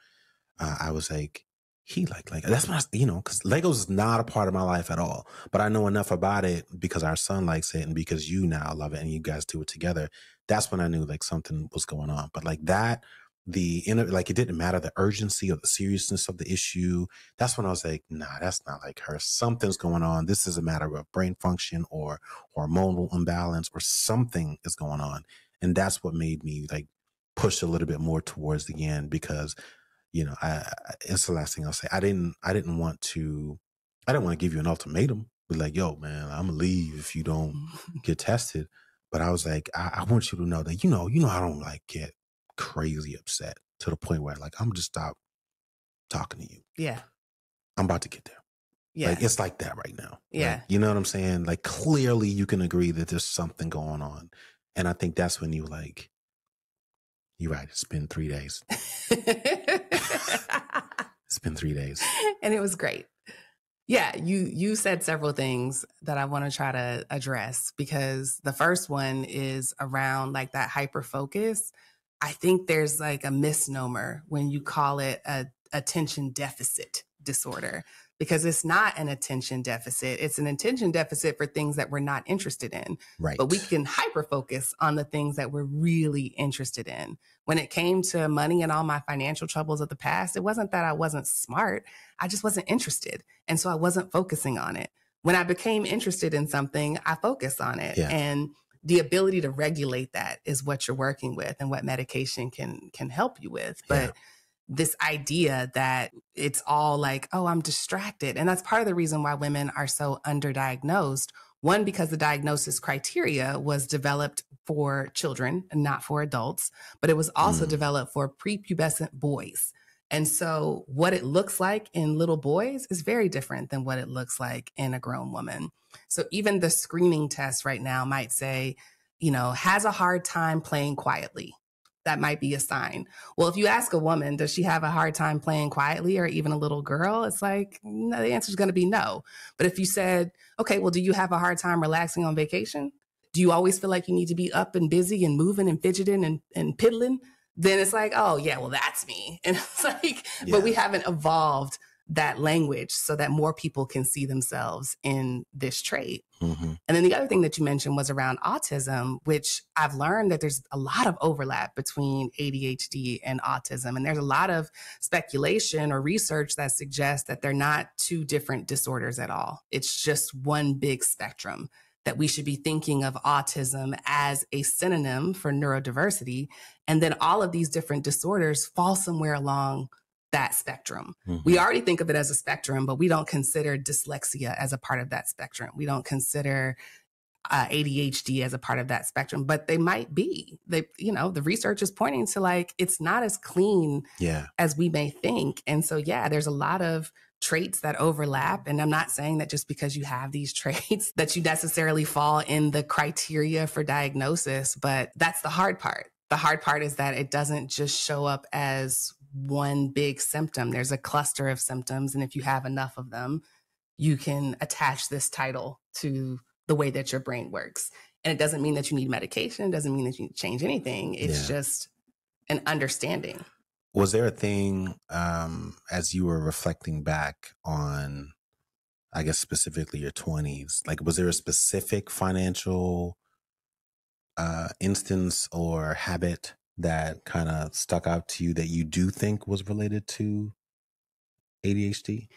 I was like, he like that's what because Legos is not a part of my life at all. But I know enough about it because our son likes it and because you now love it and you guys do it together. That's when I knew like something was going on. But like that, like it didn't matter the urgency or the seriousness of the issue. That's when I was like, nah, that's not like her. Something's going on. This is a matter of brain function or hormonal imbalance or something is going on. And that's what made me like push a little bit more towards the end because it's the last thing I'll say. I didn't want to give you an ultimatum. Be like, yo, man, I'm gonna leave if you don't get tested. But I was like, I want you to know that, I don't like get crazy upset to the point where like, I'm gonna just stop talking to you. Yeah. I'm about to get there. Yeah. Like, it's like that right now. Yeah. Like, you know what I'm saying? Like, clearly you can agree that there's something going on. And I think that's when you like, you're right. It's been 3 days. It's been 3 days. And it was great. Yeah, you said several things that I want to try to address because the first one is around like that hyper focus. I think there's like a misnomer when you call it a attention deficit disorder because it's not an attention deficit. It's an attention deficit for things that we're not interested in. Right. But we can hyper focus on the things that we're really interested in. When it came to money and all my financial troubles of the past, it wasn't that I wasn't smart. I just wasn't interested. And so I wasn't focusing on it. When I became interested in something, I focused on it. Yeah. And the ability to regulate that is what you're working with and what medication can help you with. But this idea that it's all like, oh, I'm distracted. And that's part of the reason why women are so underdiagnosed. One, because the diagnosis criteria was developed for children and not for adults, but it was also developed for prepubescent boys. And so what it looks like in little boys is very different than what it looks like in a grown woman. So even the screening test right now might say, has a hard time playing quietly. That might be a sign. Well, if you ask a woman, does she have a hard time playing quietly or even a little girl? It's like, no, the answer is going to be no. But if you said, okay, well, do you have a hard time relaxing on vacation? Do you always feel like you need to be up and busy and moving and fidgeting and piddling? Then it's like, oh, yeah, well, that's me. And it's like, but we haven't evolved that language so that more people can see themselves in this trait. And then the other thing that you mentioned was around autism, which I've learned that there's a lot of overlap between ADHD and autism. And there's a lot of speculation or research that suggests that they're not two different disorders at all. It's just one big spectrum, that we should be thinking of autism as a synonym for neurodiversity. And then all of these different disorders fall somewhere along that spectrum. We already think of it as a spectrum, but we don't consider dyslexia as a part of that spectrum. We don't consider ADHD as a part of that spectrum, but they might be. The research is pointing to like, it's not as clean as we may think. And so, there's a lot of traits that overlap. And I'm not saying that just because you have these traits that you necessarily fall in the criteria for diagnosis, but that's the hard part. The hard part is that it doesn't just show up as one big symptom. There's a cluster of symptoms. And if you have enough of them, you can attach this title to the way that your brain works. And it doesn't mean that you need medication. It doesn't mean that you need to change anything. It's just an understanding. Was there a thing as you were reflecting back on, I guess, specifically your 20s, like, was there a specific financial instance or habit that kind of stuck out to you that you do think was related to ADHD?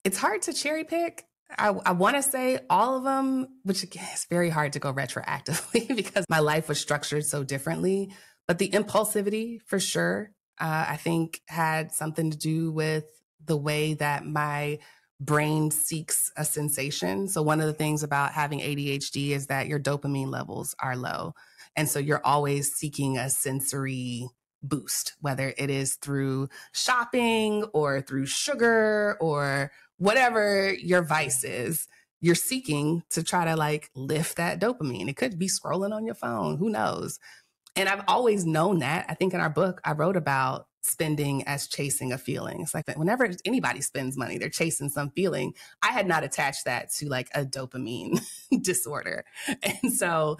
It's hard to cherry pick. I want to say all of them, which again, it's very hard to go retroactively because my life was structured so differently. But the impulsivity, for sure, I think had something to do with the way that my brain seeks a sensation. So one of the things about having ADHD is that your dopamine levels are low. And so you're always seeking a sensory boost, whether it is through shopping or through sugar or whatever your vice is, you're seeking to try to like lift that dopamine. It could be scrolling on your phone, who knows? And I've always known that. I think in our book, I wrote about spending as chasing a feeling. It's like that whenever anybody spends money, they're chasing some feeling. I had not attached that to like a dopamine disorder. And so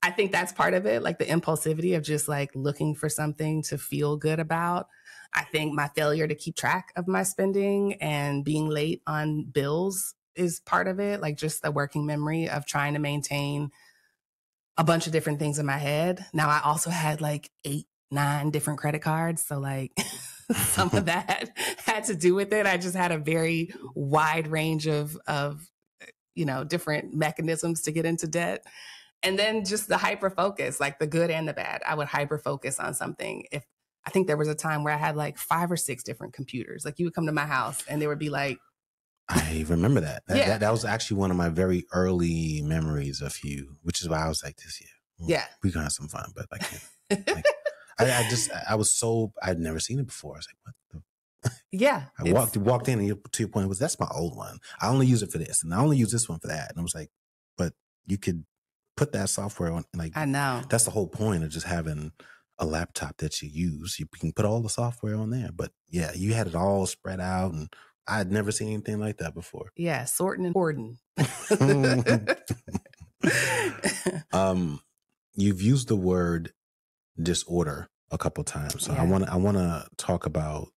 I think that's part of it, like the impulsivity of just like looking for something to feel good about. I think my failure to keep track of my spending and being late on bills is part of it, like just the working memory of trying to maintain a bunch of different things in my head. Now, I also had like 8, 9 different credit cards. So like some of that had to do with it. I just had a very wide range of, different mechanisms to get into debt. And then just the hyper focus, like the good and the bad. I would hyper focus on something. If I think there was a time where I had like 5 or 6 different computers. Like you would come to my house and there would be like, I remember that. That was actually one of my very early memories of you, which is why I was like, this year, we're gonna have some fun. But I was so, I'd never seen it before. I was like, what the? Yeah. I walked in, and to your point was, that's my old one. I only use it for this, and I only use this one for that. And I was like, but you could put that software on. Like, I know. That's the whole point of just having a laptop that you use. You can put all the software on there. But yeah, you had it all spread out, and I had never seen anything like that before. Yeah, sorting and hoarding. You've used the word disorder a couple of times. So I want to talk about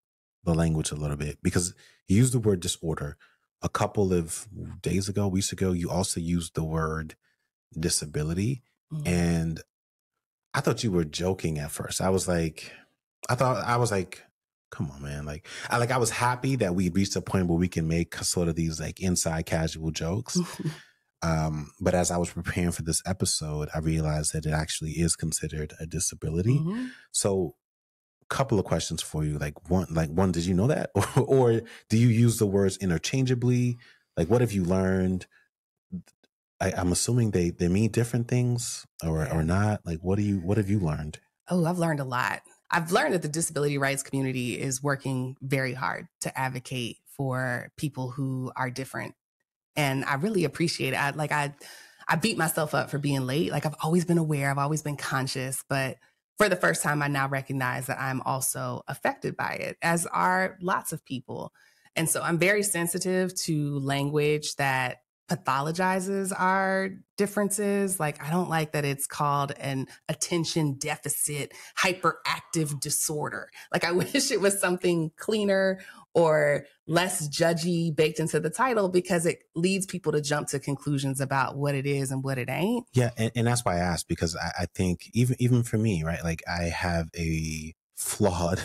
the language a little bit, because you used the word disorder a couple of weeks ago. You also used the word disability. Mm-hmm. And I thought you were joking at first. I was like, come on, man. I was happy that we reached a point where we can make sort of these like inside casual jokes. But as I was preparing for this episode, I realized that it actually is considered a disability. Mm-hmm. So a couple of questions for you. One, did you know that? Or do you use the words interchangeably? Like, what have you learned? I'm assuming they mean different things or not. Like, what have you learned? Oh, I've learned a lot. I've learned that the disability rights community is working very hard to advocate for people who are different. And I really appreciate it. I beat myself up for being late. Like, I've always been aware, I've always been conscious, but for the first time, I now recognize that I'm also affected by it, as are lots of people. And so I'm very sensitive to language that pathologizes our differences. Like, I don't like that it's called an attention deficit hyperactive disorder. Like, I wish it was something cleaner or less judgy baked into the title, because it leads people to jump to conclusions about what it is and what it ain't. Yeah. And that's why I asked, because I think even for me, right? Like, I have a flawed,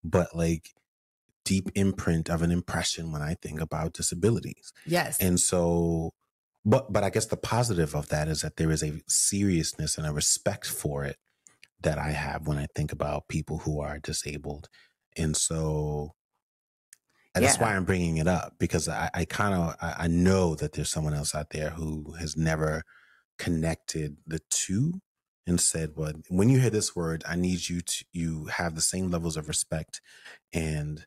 but like deep imprint of an impression when I think about disabilities. Yes. And so, but I guess the positive of that is that there is a seriousness and a respect for it that I have when I think about people who are disabled. And so that's why I'm bringing it up, because I know that there's someone else out there who has never connected the two and said, well, when you hear this word, I need you have the same levels of respect and,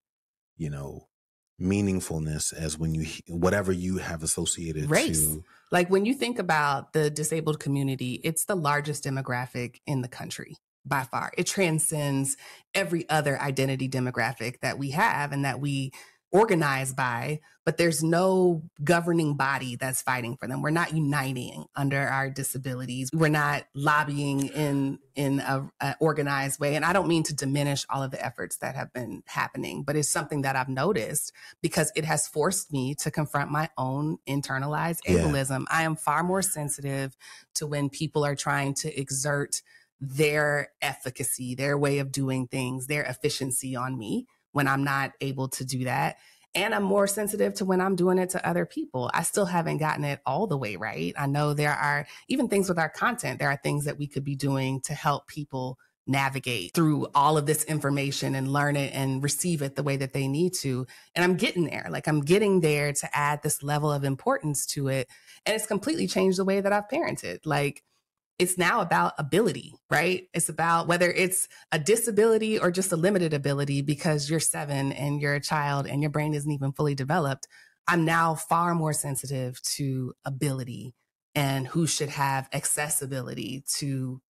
meaningfulness as when you, whatever you have associated race. To. Like, when you think about the disabled community, it's the largest demographic in the country by far. It transcends every other identity demographic that we have and that we organize by, but there's no governing body that's fighting for them. We're not uniting under our disabilities. We're not lobbying in a organized way. And I don't mean to diminish all of the efforts that have been happening, but it's something that I've noticed because it has forced me to confront my own internalized ableism. I am far more sensitive to when people are trying to exert their efficacy, their way of doing things, their efficiency on me when I'm not able to do that. And I'm more sensitive to when I'm doing it to other people. I still haven't gotten it all the way right. I know there are even things with our content. There are things that we could be doing to help people navigate through all of this information and learn it and receive it the way that they need to. And I'm getting there. Like, I'm getting there to add this level of importance to it. And it's completely changed the way that I've parented. Like, it's now about ability, right? It's about whether it's a disability or just a limited ability because you're 7 and you're a child and your brain isn't even fully developed. I'm now far more sensitive to ability and who should have accessibility to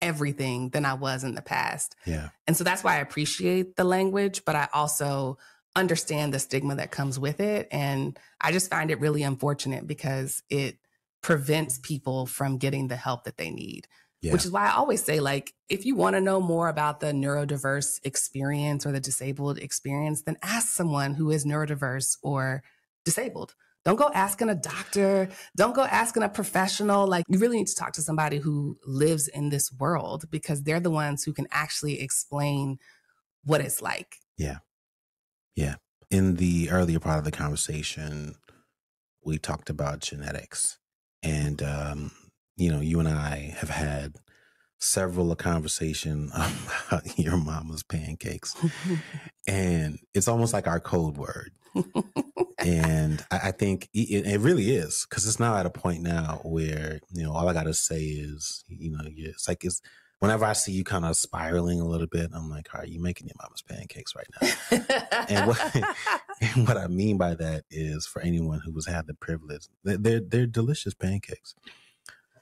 everything than I was in the past. Yeah. And so that's why I appreciate the language, but I also understand the stigma that comes with it. And I just find it really unfortunate because it prevents people from getting the help that they need. Yeah. Which is why I always say, like, if you want to know more about the neurodiverse experience or the disabled experience, then ask someone who is neurodiverse or disabled. Don't go asking a doctor. Don't go asking a professional. Like, you really need to talk to somebody who lives in this world because they're the ones who can actually explain what it's like. Yeah. Yeah. In the earlier part of the conversation, we talked about genetics. And, you and I have had several conversations about your mama's pancakes. And it's almost like our code word. And I think it really is, because it's now at a point now where, all I got to say is, it's whenever I see you kind of spiraling a little bit, I'm like, are you making your mama's pancakes right now? and what I mean by that is, for anyone who has had the privilege, they're delicious pancakes.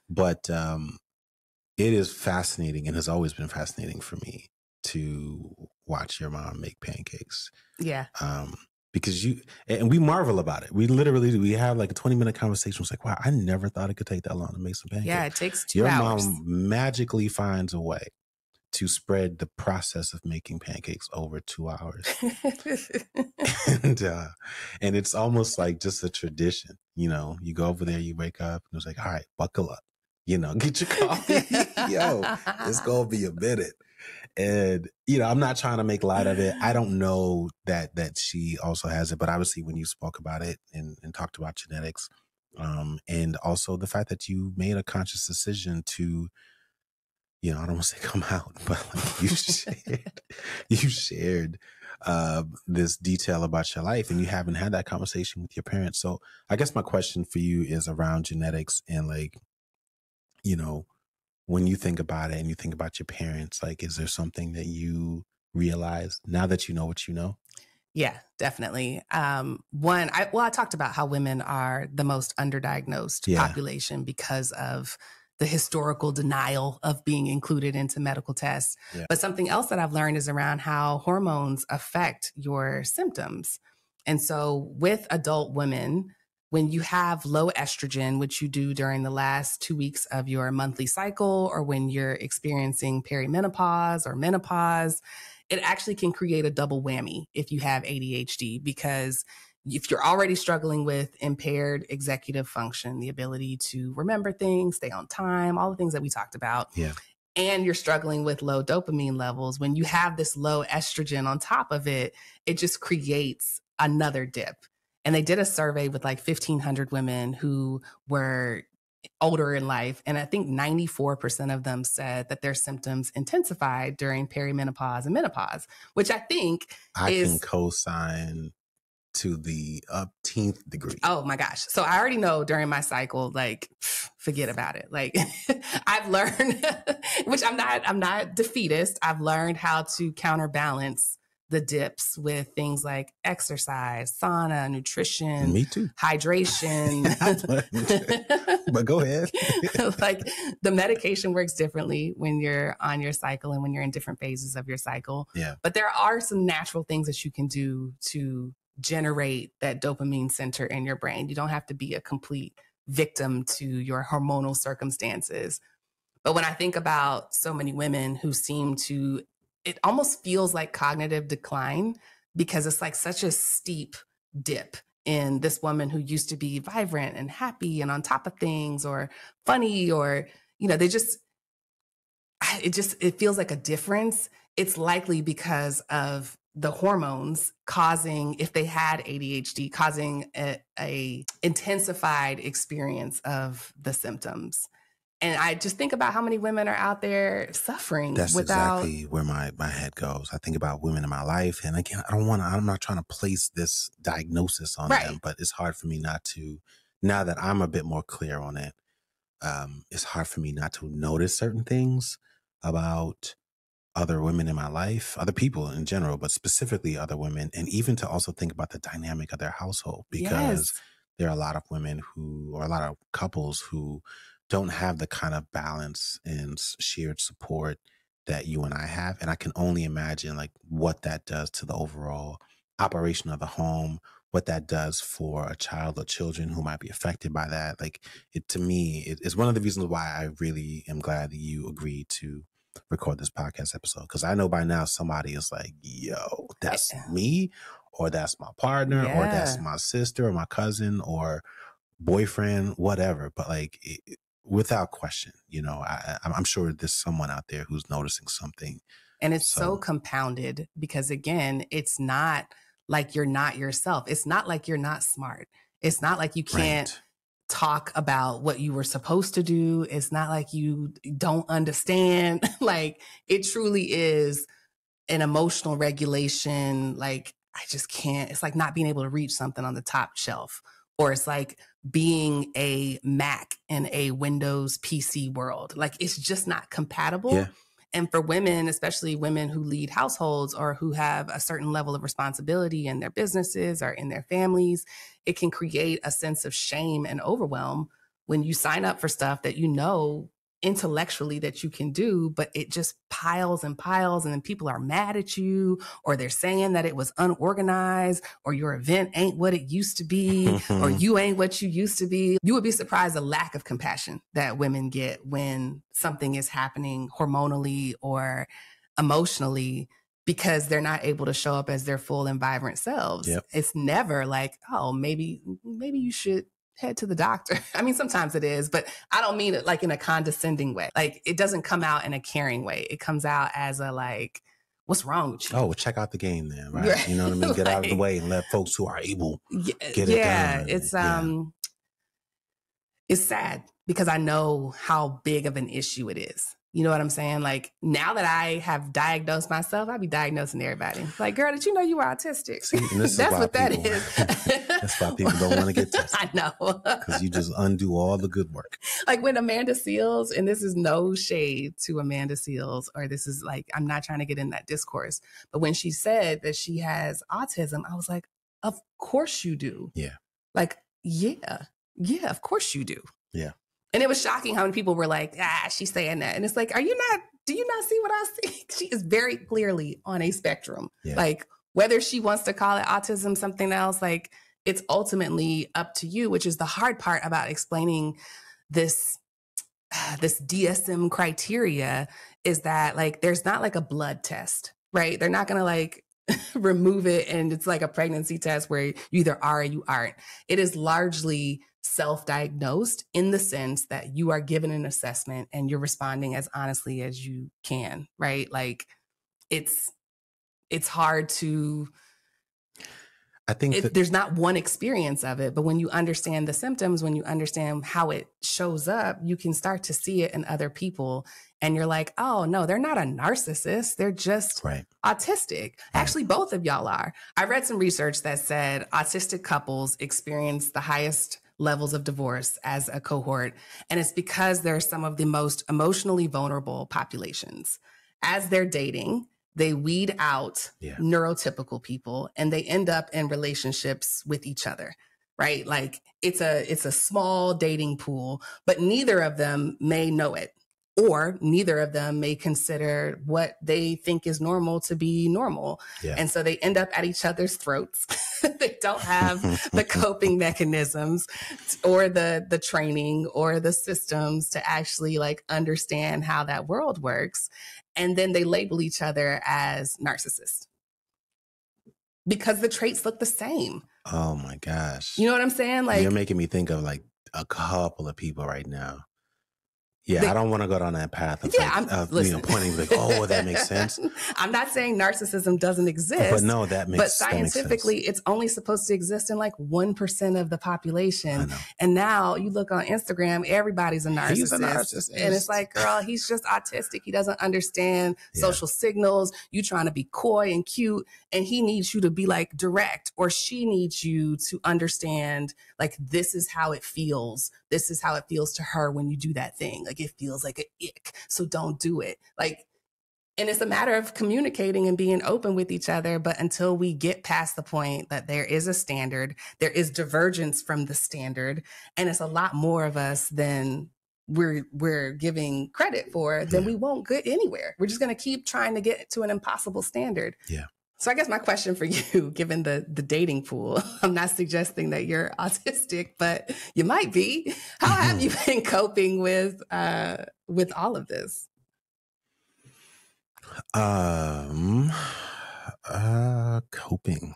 But it is fascinating, and has always been fascinating for me to watch your mom make pancakes. Yeah. Because and we marvel about it. We literally do. We have like a 20-minute conversation. It's like, wow, I never thought it could take that long to make some pancakes. Yeah, it takes 2 hours. Your mom magically finds a way to spread the process of making pancakes over 2 hours. and it's almost like just a tradition. You go over there, you wake up, and it's like, all right, buckle up. Get your coffee. Yo, it's going to be a minute. And, I'm not trying to make light of it. I don't know that she also has it, but obviously when you spoke about it and talked about genetics, and also the fact that you made a conscious decision to, I don't want to say come out, but like you shared this detail about your life, and you haven't had that conversation with your parents. So I guess my question for you is around genetics and, like, when you think about it and you think about your parents, like, is there something that you realize now that you know what you know? Yeah, definitely. I talked about how women are the most underdiagnosed population because of the historical denial of being included into medical tests. Yeah. But something else that I've learned is around how hormones affect your symptoms. And so with adult women, when you have low estrogen, which you do during the last 2 weeks of your monthly cycle, or when you're experiencing perimenopause or menopause, it actually can create a double whammy if you have ADHD, because if you're already struggling with impaired executive function, the ability to remember things, stay on time, all the things that we talked about, and you're struggling with low dopamine levels, when you have this low estrogen on top of it, it just creates another dip. And they did a survey with like 1,500 women who were older in life. And I think 94% of them said that their symptoms intensified during perimenopause and menopause, which I think I can co-sign to the upteenth degree. Oh my gosh. So I already know during my cycle, like, forget about it. Like, I've learned, which I'm not defeatist. I've learned how to counterbalance the dips with things like exercise, sauna, nutrition, me too, hydration. But go ahead. Like, the medication works differently when you're on your cycle and when you're in different phases of your cycle. Yeah. But there are some natural things that you can do to generate that dopamine center in your brain. You don't have to be a complete victim to your hormonal circumstances. But when I think about so many women who seem to, it almost feels like cognitive decline, because it's like such a steep dip in this woman who used to be vibrant and happy and on top of things, or funny, or, it feels like a difference. It's likely because of the hormones causing, if they had ADHD, causing a intensified experience of the symptoms. And I just think about how many women are out there suffering. That's exactly where my head goes. I think about women in my life. And again, I'm not trying to place this diagnosis on them, but it's hard for me not to, now that I'm a bit more clear on it, it's hard for me not to notice certain things about other women in my life, other people in general, but specifically other women, and even to also think about the dynamic of their household, because there are a lot of women or a lot of couples who don't have the kind of balance and shared support that you and I have. And I can only imagine like what that does to the overall operation of the home, what that does for a child or children who might be affected by that. Like it, to me, it's one of the reasons why I really am glad that you agreed to record this podcast episode. Cause I know by now somebody is like, yo, that's me, or that's my partner, or that's my sister or my cousin or boyfriend, whatever. But like, without question, you know, I'm sure there's someone out there who's noticing something. And it's so compounded because, again, it's not like you're not yourself. It's not like you're not smart. It's not like you can't talk about what you were supposed to do. It's not like you don't understand. Like, it truly is an emotional regulation. Like, I just can't. It's like not being able to reach something on the top shelf. Or it's like being a Mac in a Windows PC world. Like, it's just not compatible. Yeah. And for women, especially women who lead households or who have a certain level of responsibility in their businesses or in their families, it can create a sense of shame and overwhelm when you sign up for stuff that you know intellectually that you can do, but it just piles and piles, and then people are mad at you, or they're saying that it was unorganized, or your event ain't what it used to be, or you ain't what you used to be. You would be surprised the lack of compassion that women get when something is happening hormonally or emotionally, because they're not able to show up as their full and vibrant selves. Yep. It's never like, oh, maybe you should head to the doctor. I mean, sometimes it is, but I don't mean it like in a condescending way. Like, it doesn't come out in a caring way. It comes out as a like, what's wrong with you? Oh, well, check out the game then, right? You know what I mean? Get out of the way and let folks who are able get it done. It's sad because I know how big of an issue it is. You know what I'm saying? Like, now that I have diagnosed myself, I be diagnosing everybody. Like, girl, did you know you were autistic? See, that's what that is. That's why people don't want to get tested. I know. Because you just undo all the good work. Like when Amanda Seales, and this is no shade to Amanda Seales, or this is like, I'm not trying to get in that discourse, but when she said that she has autism, I was like, of course you do. Yeah. Like, yeah, of course you do. Yeah. And it was shocking how many people were like, she's saying that. And it's like, do you not see what I see? She is very clearly on a spectrum. Yeah. Like, whether she wants to call it autism, something else, like, it's ultimately up to you, which is the hard part about explaining this DSM criteria, is that like, there's not like a blood test, right? They're not going to like remove it and it's like a pregnancy test where you either are or you aren't. It is largely self-diagnosed in the sense that you are given an assessment and you're responding as honestly as you can, right? Like, it's hard to, I think there's not one experience of it, but when you understand the symptoms, when you understand how it shows up, you can start to see it in other people. And you're like, oh no, they're not a narcissist. They're just autistic. Right. Actually, both of y'all are. I read some research that said autistic couples experience the highest levels of divorce as a cohort. And it's because they're some of the most emotionally vulnerable populations. As they're dating, they weed out neurotypical people and they end up in relationships with each other, right? Like, it's a small dating pool, but neither of them may know it, or neither of them may consider what they think is normal to be normal. Yeah. And so they end up at each other's throats. They don't have the coping mechanisms or the training or the systems to actually like understand how that world works. And then they label each other as narcissists because the traits look the same. Oh my gosh. You know what I'm saying? Like, you're making me think of like a couple of people right now. Yeah, I don't want to go down that path of pointing like, oh, that makes sense. I'm not saying narcissism doesn't exist. But no, that makes sense. But scientifically, it's only supposed to exist in like 1% of the population. And now you look on Instagram, everybody's a narcissist. He's a narcissist. And it's like, girl, he's just autistic. He doesn't understand social signals. You trying to be coy and cute. And he needs you to be like direct, or she needs you to understand, like, this is how it feels. This is how it feels to her when you do that thing. Like, it feels like an ick, so don't do it. Like, and it's a matter of communicating and being open with each other. But until we get past the point that there is a standard, there is divergence from the standard, and it's a lot more of us than we're giving credit for, then we won't get anywhere. We're just going to keep trying to get to an impossible standard. Yeah. So I guess my question for you, given the dating pool, I'm not suggesting that you're autistic, but you might be. How have you been coping with all of this? Coping.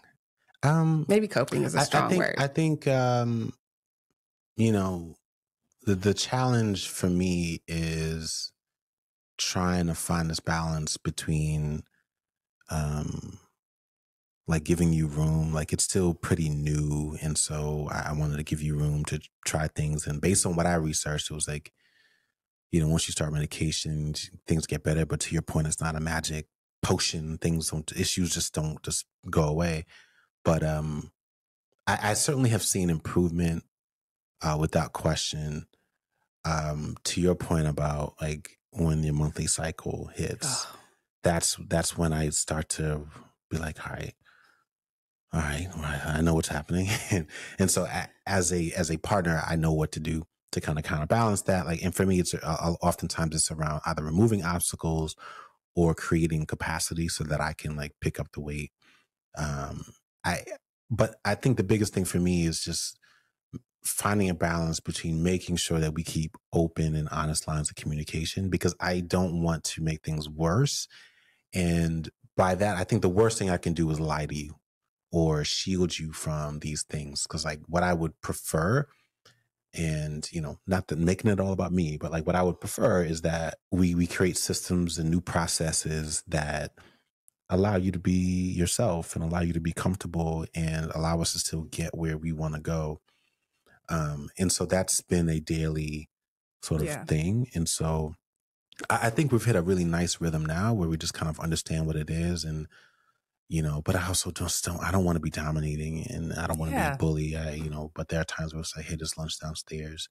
Maybe coping is a strong word. I think you know, the challenge for me is trying to find this balance between like giving you room. Like it's still pretty new, and so I wanted to give you room to try things. And based on what I researched, it was like, you know, once you start medication, things get better. But to your point, it's not a magic potion. Issues just don't just go away. But I certainly have seen improvement without question. To your point about like when your monthly cycle hits, that's when I start to be like, all right, I know what's happening, and so as a partner, I know what to do to kind of counterbalance that. Like, and for me, it's oftentimes it's around either removing obstacles or creating capacity so that I can like pick up the weight. But I think the biggest thing for me is just finding a balance between making sure that we keep open and honest lines of communication, because I don't want to make things worse. And by that, I think the worst thing I can do is lie to you or shield you from these things. Because like what I would prefer, and you know, not that making it all about me, but like what I would prefer is that we create systems and new processes that allow you to be yourself and allow you to be comfortable and allow us to still get where we want to go. And so that's been a daily sort of thing. And so I think we've hit a really nice rhythm now where we just kind of understand what it is. And, you know, but I also I don't want to be dominating and I don't want to be a bully, but there are times where it's like, hey, there's lunch downstairs.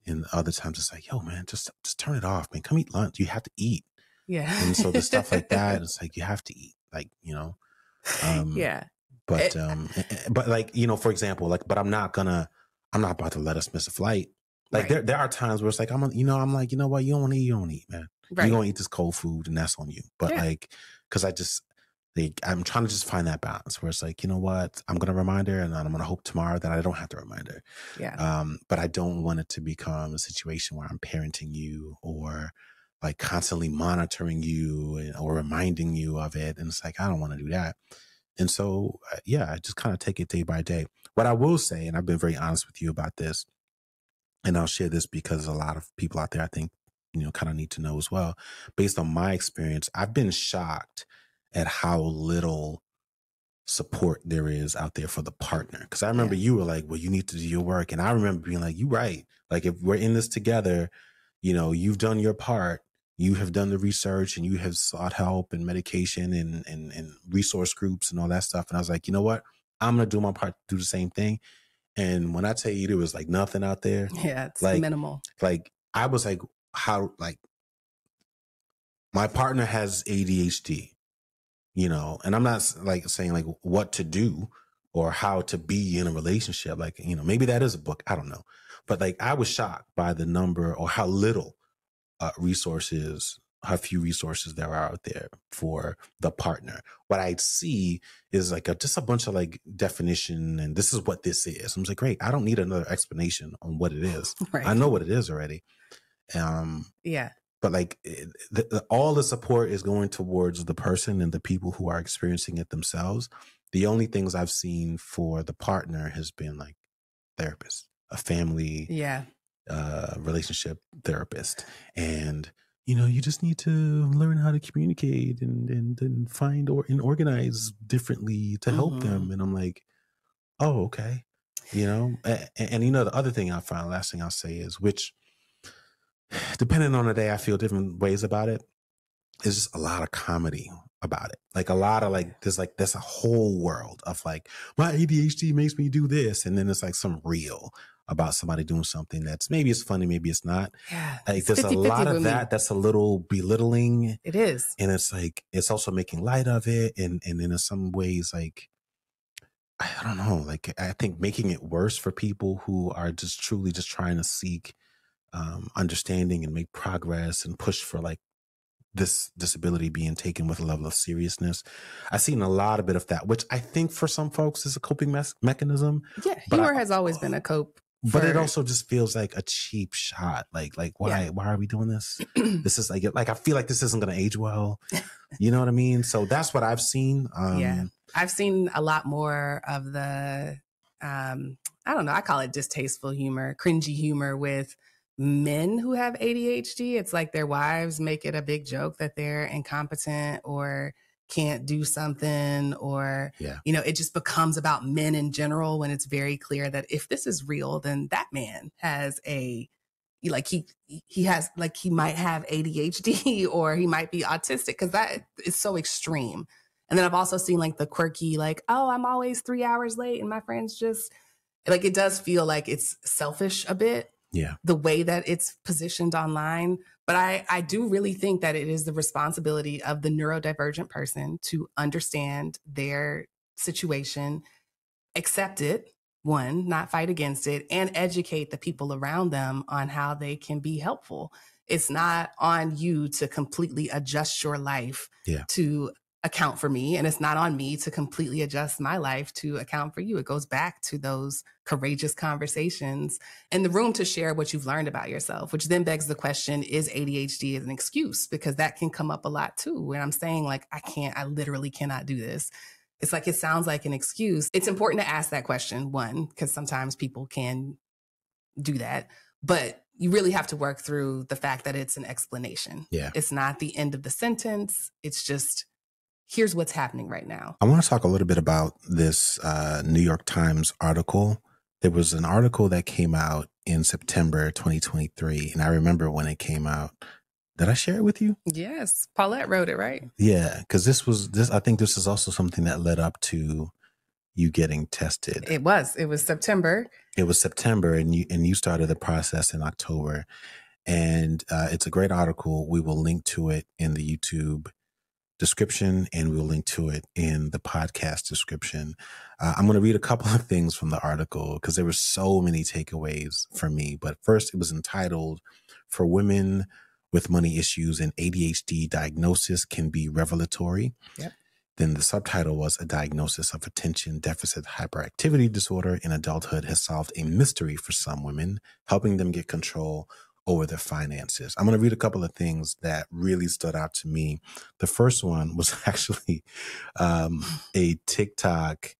And other times it's like, yo, man, just turn it off, man. Come eat lunch. You have to eat. Yeah. And so the stuff like that, it's like, you have to eat, like, you know, but like, you know, for example, like, but I'm not about to let us miss a flight. Like there are times where it's like, I'm like, you know what? You don't want to eat, you don't eat, man. Right. You're going to eat this cold food and that's on you. But like, cause I'm trying to just find that balance where it's like, you know what, I'm going to remind her and I'm going to hope tomorrow that I don't have to remind her. Yeah. But I don't want it to become a situation where I'm parenting you or like constantly monitoring you or reminding you of it. And it's like, I don't want to do that. And so, I just kind of take it day by day. What I will say, and I've been very honest with you about this, and I'll share this because a lot of people out there, I think, you know, kind of need to know as well. Based on my experience, I've been shocked at how little support there is out there for the partner. Because I remember you were like, well, you need to do your work. And I remember being like, you're right. Like, if we're in this together, you know, you've done your part. You have done the research and you have sought help and medication and resource groups and all that stuff. And I was like, you know what? I'm going to do my part to do the same thing. And when I tell you there was like nothing out there. Yeah, it's like, minimal. Like I was like, how, like my partner has ADHD, you know, and I'm not like saying like what to do or how to be in a relationship. Like, you know, maybe that is a book. I don't know. But like, I was shocked by the number or how little how few resources there are out there for the partner. What I see is like just a bunch of like definition and this is what this is. I'm like, great. I don't need another explanation on what it is. Right. I know what it is already. But like all the support is going towards the person and the people who are experiencing it themselves. The only things I've seen for the partner has been like therapist, a family, relationship therapist. And, you know, you just need to learn how to communicate and find and organize differently to help them. And I'm like, oh, okay. You know, and you know, the other thing I found, last thing I'll say is, which depending on the day, I feel different ways about it. It's just a lot of comedy about it. Like a lot of like, there's a whole world of like, my ADHD makes me do this. And then it's like some reel about somebody doing something that's maybe it's funny, maybe it's not. Yeah, like there's a lot of that that's a little belittling. It is. And it's like, it's also making light of it. And then in some ways, like, I don't know, like I think making it worse for people who are just truly just trying to seek understanding and make progress and push for like this disability being taken with a level of seriousness. I've seen a lot of bit of that, which I think for some folks is a coping mechanism. Yeah, But humor has always been a cope. But it also just feels like a cheap shot. Like why are we doing this? This is like I feel like this isn't going to age well. You know what I mean? So that's what I've seen. Yeah, I've seen a lot more of the I don't know, I call it distasteful humor, cringy humor with men who have ADHD. It's like their wives make it a big joke that they're incompetent or can't do something, or you know, it just becomes about men in general, when it's very clear that if this is real, then that man has a like he has like he might have ADHD or he might be autistic, because that is so extreme. And then I've also seen like the quirky, like, oh, I'm always 3 hours late and my friends just like, it does feel like it's selfish a bit. Yeah. The way that it's positioned online. But I do really think that it is the responsibility of the neurodivergent person to understand their situation, accept it, one, not fight against it, and educate the people around them on how they can be helpful. It's not on you to completely adjust your life to account for me, and it's not on me to completely adjust my life to account for you. It goes back to those courageous conversations and the room to share what you've learned about yourself, which then begs the question, is ADHD an excuse? Because that can come up a lot too, when I'm saying like, I literally cannot do this. It's like, it sounds like an excuse. It's important to ask that question, one, because sometimes people can do that, but you really have to work through the fact that it's an explanation. Yeah. It's not the end of the sentence. It's just, here's what's happening right now. I want to talk a little bit about this New York Times article. There was an article that came out in September 2023, and I remember when it came out. Did I share it with you? Yes. Paulette wrote it, right? Yeah, because I think this is also something that led up to you getting tested. It was September. It was September, and you started the process in October. And it's a great article. We will link to it in the YouTube description, and we'll link to it in the podcast description. I'm going to read a couple of things from the article because there were so many takeaways for me. But first, it was entitled, "For Women with Money Issues and ADHD Diagnosis Can Be Revelatory." Yep. Then the subtitle was, "A Diagnosis of Attention Deficit Hyperactivity Disorder in Adulthood Has Solved a Mystery for Some Women, Helping Them Get Control over their finances." I'm going to read a couple of things that really stood out to me. The first one was actually a TikTok.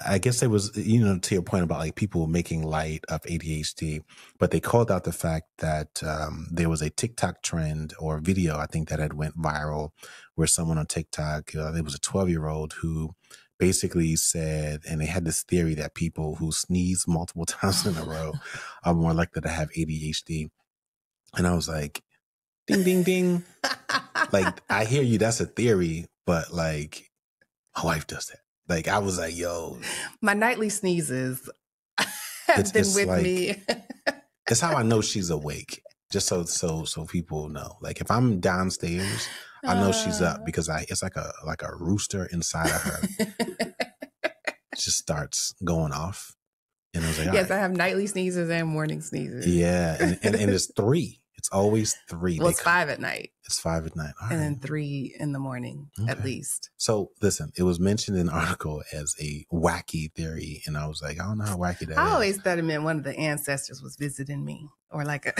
I guess it was, to your point about like people making light of ADHD, but they called out the fact that there was a TikTok trend or video, I think, that had went viral where someone on TikTok, there was a 12-year-old who basically said, and they had this theory that people who sneeze multiple times in a row are more likely to have ADHD. And I was like, ding, ding, ding. Like, I hear you. That's a theory, but like, my wife does that. Like, I was like, yo. My nightly sneezes have been with like, me. That's how I know she's awake. Just so people know. Like, if I'm downstairs, I know she's up because it's like a rooster inside of her. Just starts going off. And I was like, yes, right. I have nightly sneezes and morning sneezes. Yeah. And it's 3. It's always 3. Well, it's 5 at night. It's 5 at night. All and then 3 in the morning, at least. So listen, it was mentioned in the article as a wacky theory. And I was like, I don't know how wacky that is. I always thought it meant one of the ancestors was visiting me, or like an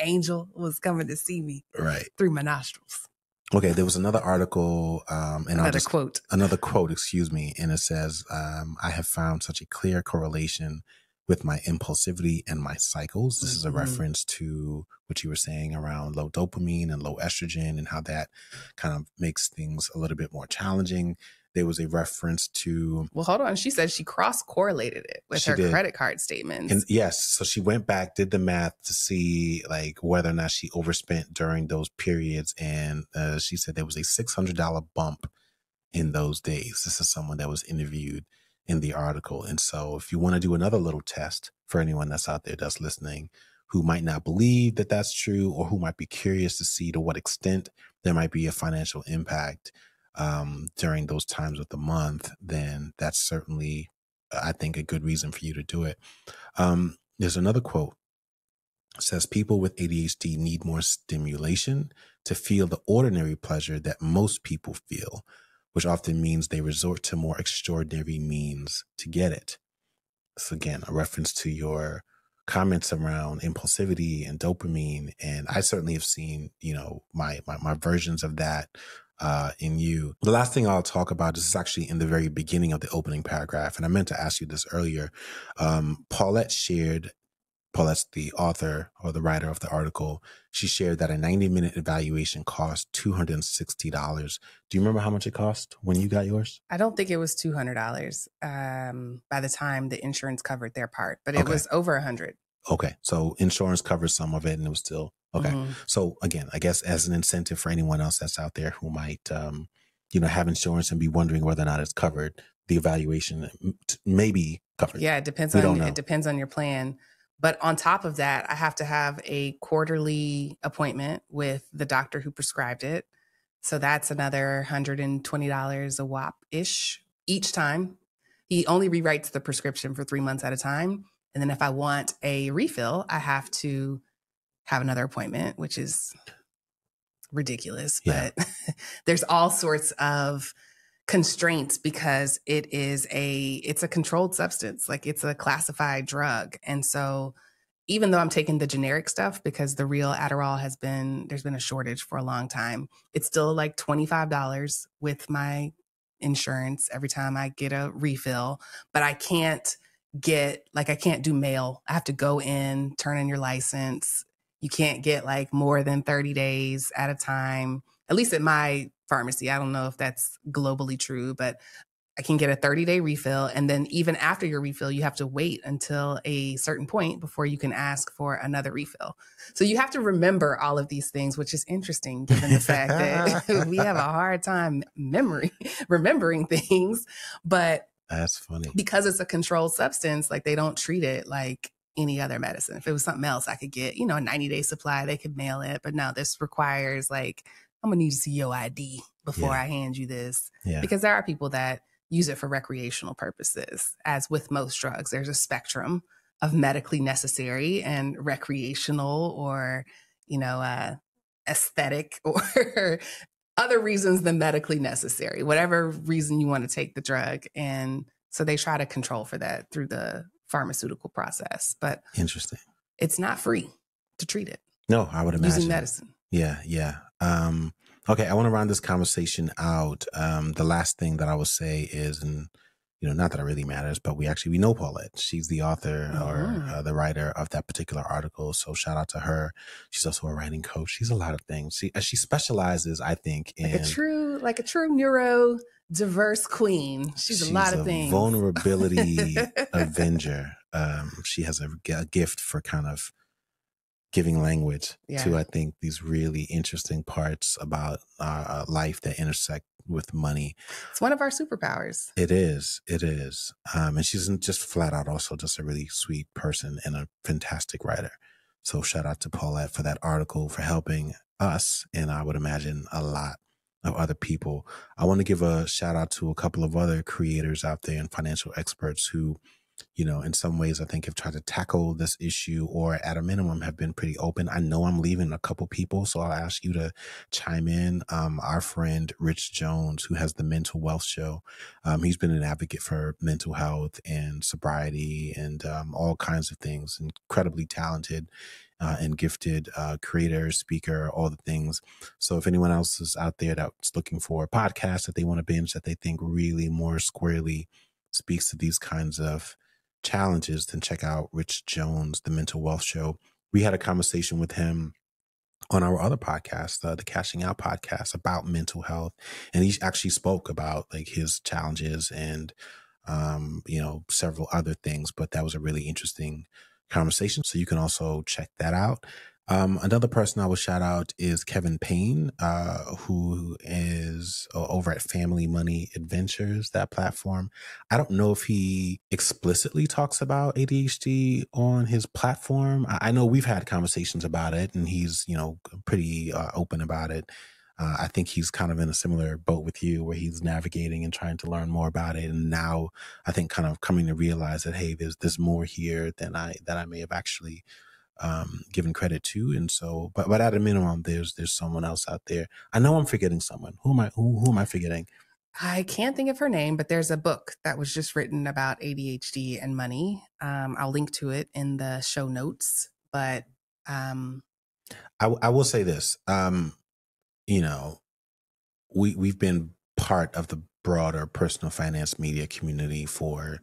angel was coming to see me through my nostrils. Okay, there was another article, and another quote, and it says, "I have found such a clear correlation with my impulsivity and my cycles." This is a reference to what you were saying around low dopamine and low estrogen and how that kind of makes things a little bit more challenging. There was a reference to... Well, hold on. She said she cross-correlated it with her credit card statements. And yes. So she went back, did the math to see like whether or not she overspent during those periods. And she said there was a $600 bump in those days. This is someone that was interviewed in the article. And so if you want to do another little test for anyone that's out there that's listening, who might not believe that that's true, or who might be curious to see to what extent there might be a financial impact during those times of the month, then that's certainly, I think, a good reason for you to do it. There's another quote It says people with ADHD need more stimulation to feel the ordinary pleasure that most people feel, which often means they resort to more extraordinary means to get it. So again, a reference to your comments around impulsivity and dopamine. And I certainly have seen, my versions of that in you. The last thing I'll talk about is actually in the very beginning of the opening paragraph. And I meant to ask you this earlier. Paulette's the author or the writer of the article. She shared that a 90-minute evaluation cost $260. Do you remember how much it cost when you got yours? I don't think it was $200 by the time the insurance covered their part, but it was over $100. Okay. So insurance covers some of it and it was still okay. Mm-hmm. So again, I guess as an incentive for anyone else that's out there who might, have insurance and be wondering whether or not it's covered, the evaluation may be covered. Yeah. It depends on your plan. But on top of that, I have to have a quarterly appointment with the doctor who prescribed it. So that's another $120 a whop-ish each time. He only rewrites the prescription for 3 months at a time. And then if I want a refill, I have to have another appointment, which is ridiculous. Yeah. But there's all sorts of constraints because it's a controlled substance, like it's a classified drug. And so even though I'm taking the generic stuff because the real Adderall there's been a shortage for a long time, it's still like $25 with my insurance every time I get a refill, but I can't do mail. I have to go in, turn in your license. You can't get like more than 30 days at a time, at least at my pharmacy. I don't know if that's globally true, but I can get a 30-day refill. And then even after your refill, you have to wait until a certain point before you can ask for another refill. So you have to remember all of these things, which is interesting given the fact that we have a hard time remembering things. But that's funny. Because it's a controlled substance, like they don't treat it like any other medicine. If it was something else, I could get, a 90-day supply, they could mail it. But no, this requires like, I'm going to need to see your ID before I hand you this. Yeah. Because there are people that use it for recreational purposes. As with most drugs, there's a spectrum of medically necessary and recreational or, aesthetic or other reasons than medically necessary, whatever reason you want to take the drug. And so they try to control for that through the pharmaceutical process. But interesting. It's not free to treat it. No, I would imagine. Using medicine. Yeah. Okay, I want to round this conversation out. The last thing that I will say is, and not that it really matters, but we know Paulette. She's the author or the writer of that particular article. So shout out to her. She's also a writing coach. She's a lot of things. She specializes, I think, in like a true neurodiverse queen. She's a lot of things. Vulnerability avenger. She has a gift for kind of giving language to, I think, these really interesting parts about our life that intersect with money. It's one of our superpowers. It is. And she's just flat out also just a really sweet person and a fantastic writer. So shout out to Paulette for that article, for helping us, and I would imagine a lot of other people. I want to give a shout out to a couple of other creators out there and financial experts who, in some ways I think have tried to tackle this issue or at a minimum have been pretty open. I know I'm leaving a couple people, so I'll ask you to chime in. Our friend Rich Jones, who has the Mental Wealth Show, he's been an advocate for mental health and sobriety and all kinds of things. Incredibly talented and gifted creator, speaker, all the things. So if anyone else is out there that's looking for a podcast that they want to binge that they think really more squarely speaks to these kinds of challenges, then check out Rich Jones, the Mental Wealth Show. We had a conversation with him on our other podcast, the Cashing Out podcast, about mental health. And he actually spoke about like his challenges and, several other things, but that was a really interesting conversation. So you can also check that out. Another person I will shout out is Kevin Payne, who is over at Family Money Adventures, that platform. I don't know if he explicitly talks about ADHD on his platform. I know we've had conversations about it and he's, pretty open about it. I think he's kind of in a similar boat with you where he's navigating and trying to learn more about it. And now I think kind of coming to realize that, hey, there's more here than I may have actually given credit to. And so, but at a minimum, there's someone else out there. I know I'm forgetting someone. Who am I forgetting? I can't think of her name, but there's a book that was just written about ADHD and money. I'll link to it in the show notes. But I will say this. You know, we've been part of the broader personal finance media community for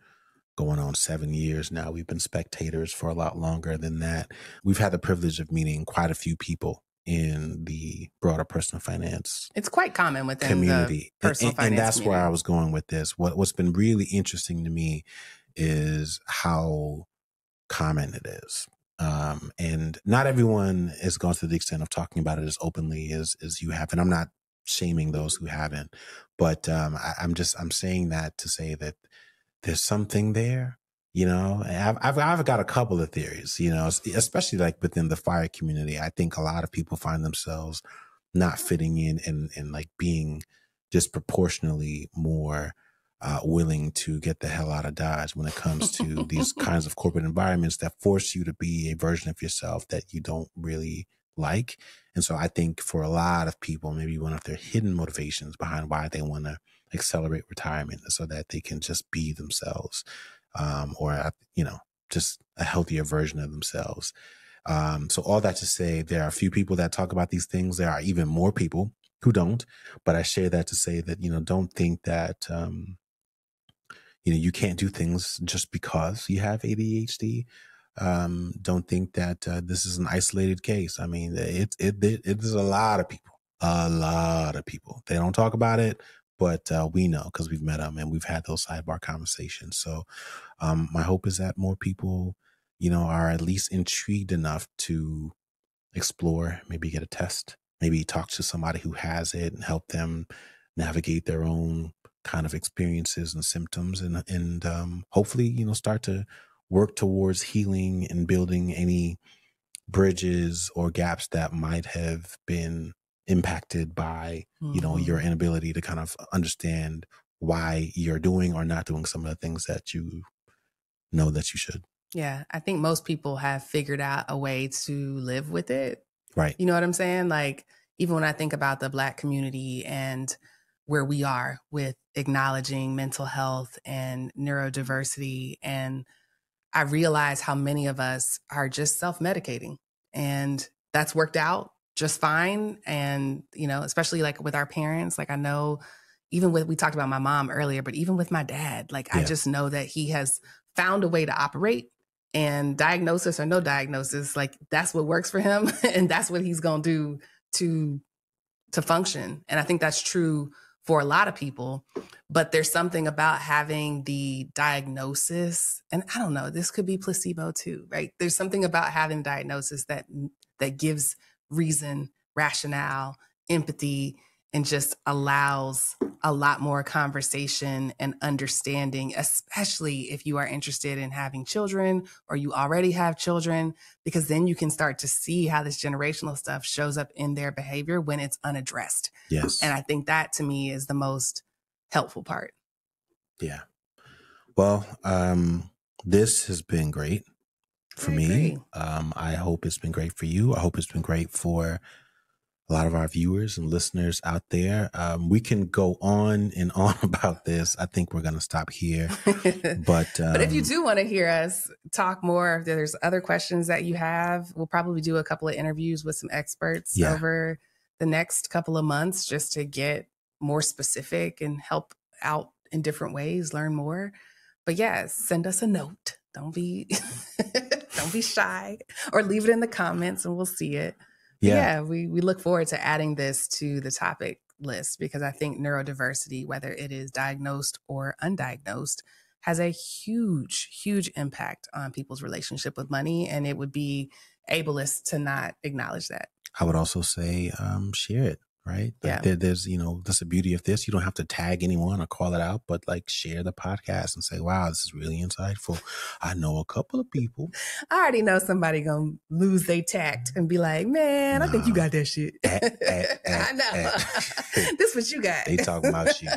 going on 7 years now. We've been spectators for a lot longer than that. We've had the privilege of meeting quite a few people in the broader personal finance. It's quite common within community. the personal finance and that's community. where I was going with this. What's been really interesting to me is how common it is. And not everyone has gone to the extent of talking about it as openly as you have. And I'm not shaming those who haven't, but I'm saying that to say that there's something there, you know. I've got a couple of theories, you know, especially like within the FIRE community. I think a lot of people find themselves not fitting in and like being disproportionately more willing to get the hell out of Dodge when it comes to these kinds of corporate environments that force you to be a version of yourself that you don't really like. And so I think for a lot of people, maybe one of their hidden motivations behind why they want to accelerate retirement is so that they can just be themselves, or, you know, just a healthier version of themselves. So all that to say, there are a few people that talk about these things. There are even more people who don't, but I share that to say that, you know, don't think that, you know, you can't do things just because you have ADHD. Don't think that this is an isolated case. I mean, it is a lot of people. They don't talk about it, but we know because we've met them and we've had those sidebar conversations. So my hope is that more people, you know, are at least intrigued enough to explore, maybe get a test, maybe talk to somebody who has it and help them navigate their own kind of experiences and symptoms, and hopefully, you know, start to work towards healing and building any bridges or gaps that might have been impacted by, you know, your inability to kind of understand why you're doing or not doing some of the things that you know that you should. Yeah, I think most people have figured out a way to live with it. Right. You know what I'm saying? Like, even when I think about the Black community and where we are with acknowledging mental health and neurodiversity, and I realize how many of us are just self-medicating, and that's worked out just fine. And, you know, especially like with our parents, like I know even with, we talked about my mom earlier, but even with my dad, like I just know that he has found a way to operate, and diagnosis or no diagnosis, like that's what works for him. And that's what he's going to do to function. And I think that's true for a lot of people, but there's something about having the diagnosis, and I don't know, this could be placebo too, right? There's something about having diagnosis that gives reason, rationale, empathy, and just allows a lot more conversation and understanding, especially if you are interested in having children or you already have children, because then you can start to see how this generational stuff shows up in their behavior when it's unaddressed. Yes. And I think that to me is the most helpful part. Yeah. Well, this has been great for me. I hope it's been great for you. I hope it's been great for a lot of our viewers and listeners out there. We can go on and on about this. I think we're going to stop here. But if you do want to hear us talk more, if there's other questions that you have, we'll probably do a couple of interviews with some experts over the next couple of months just to get more specific and help out in different ways, learn more. But yes, send us a note. Don't be shy, or leave it in the comments and we'll see it. Yeah, we look forward to adding this to the topic list, because I think neurodiversity, whether it is diagnosed or undiagnosed, has a huge, huge impact on people's relationship with money. And it would be ableist to not acknowledge that. I would also say share it, right? Like there's, you know, that's the beauty of this. You don't have to tag anyone or call it out, but like share the podcast and say, wow, this is really insightful. I know a couple of people. I already know somebody gonna lose their tact and be like, man, I think you got that shit. I know. This what you got. They talking about you.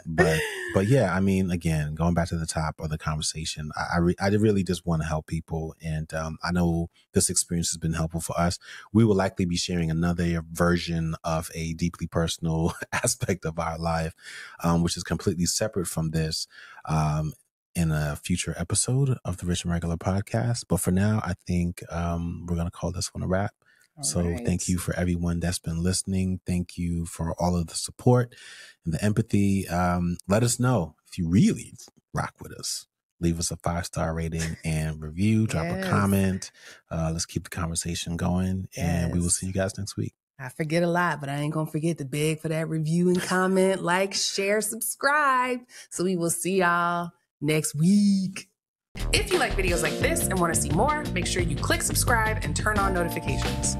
But But yeah, I mean, again, going back to the top of the conversation, I really just want to help people. And I know this experience has been helpful for us. We will likely be sharing another version of a deeply personal aspect of our life, which is completely separate from this, in a future episode of the Rich and Regular podcast. But for now, I think we're going to call this one a wrap. So thank you for everyone that's been listening. Thank you for all of the support and the empathy. Let us know if you really rock with us. Leave us a 5-star rating and review. Drop a comment. Let's keep the conversation going. And we will see you guys next week. I forget a lot, but I ain't going to forget to beg for that review and comment, like, share, subscribe. So we will see y'all next week. If you like videos like this and want to see more, make sure you click subscribe and turn on notifications.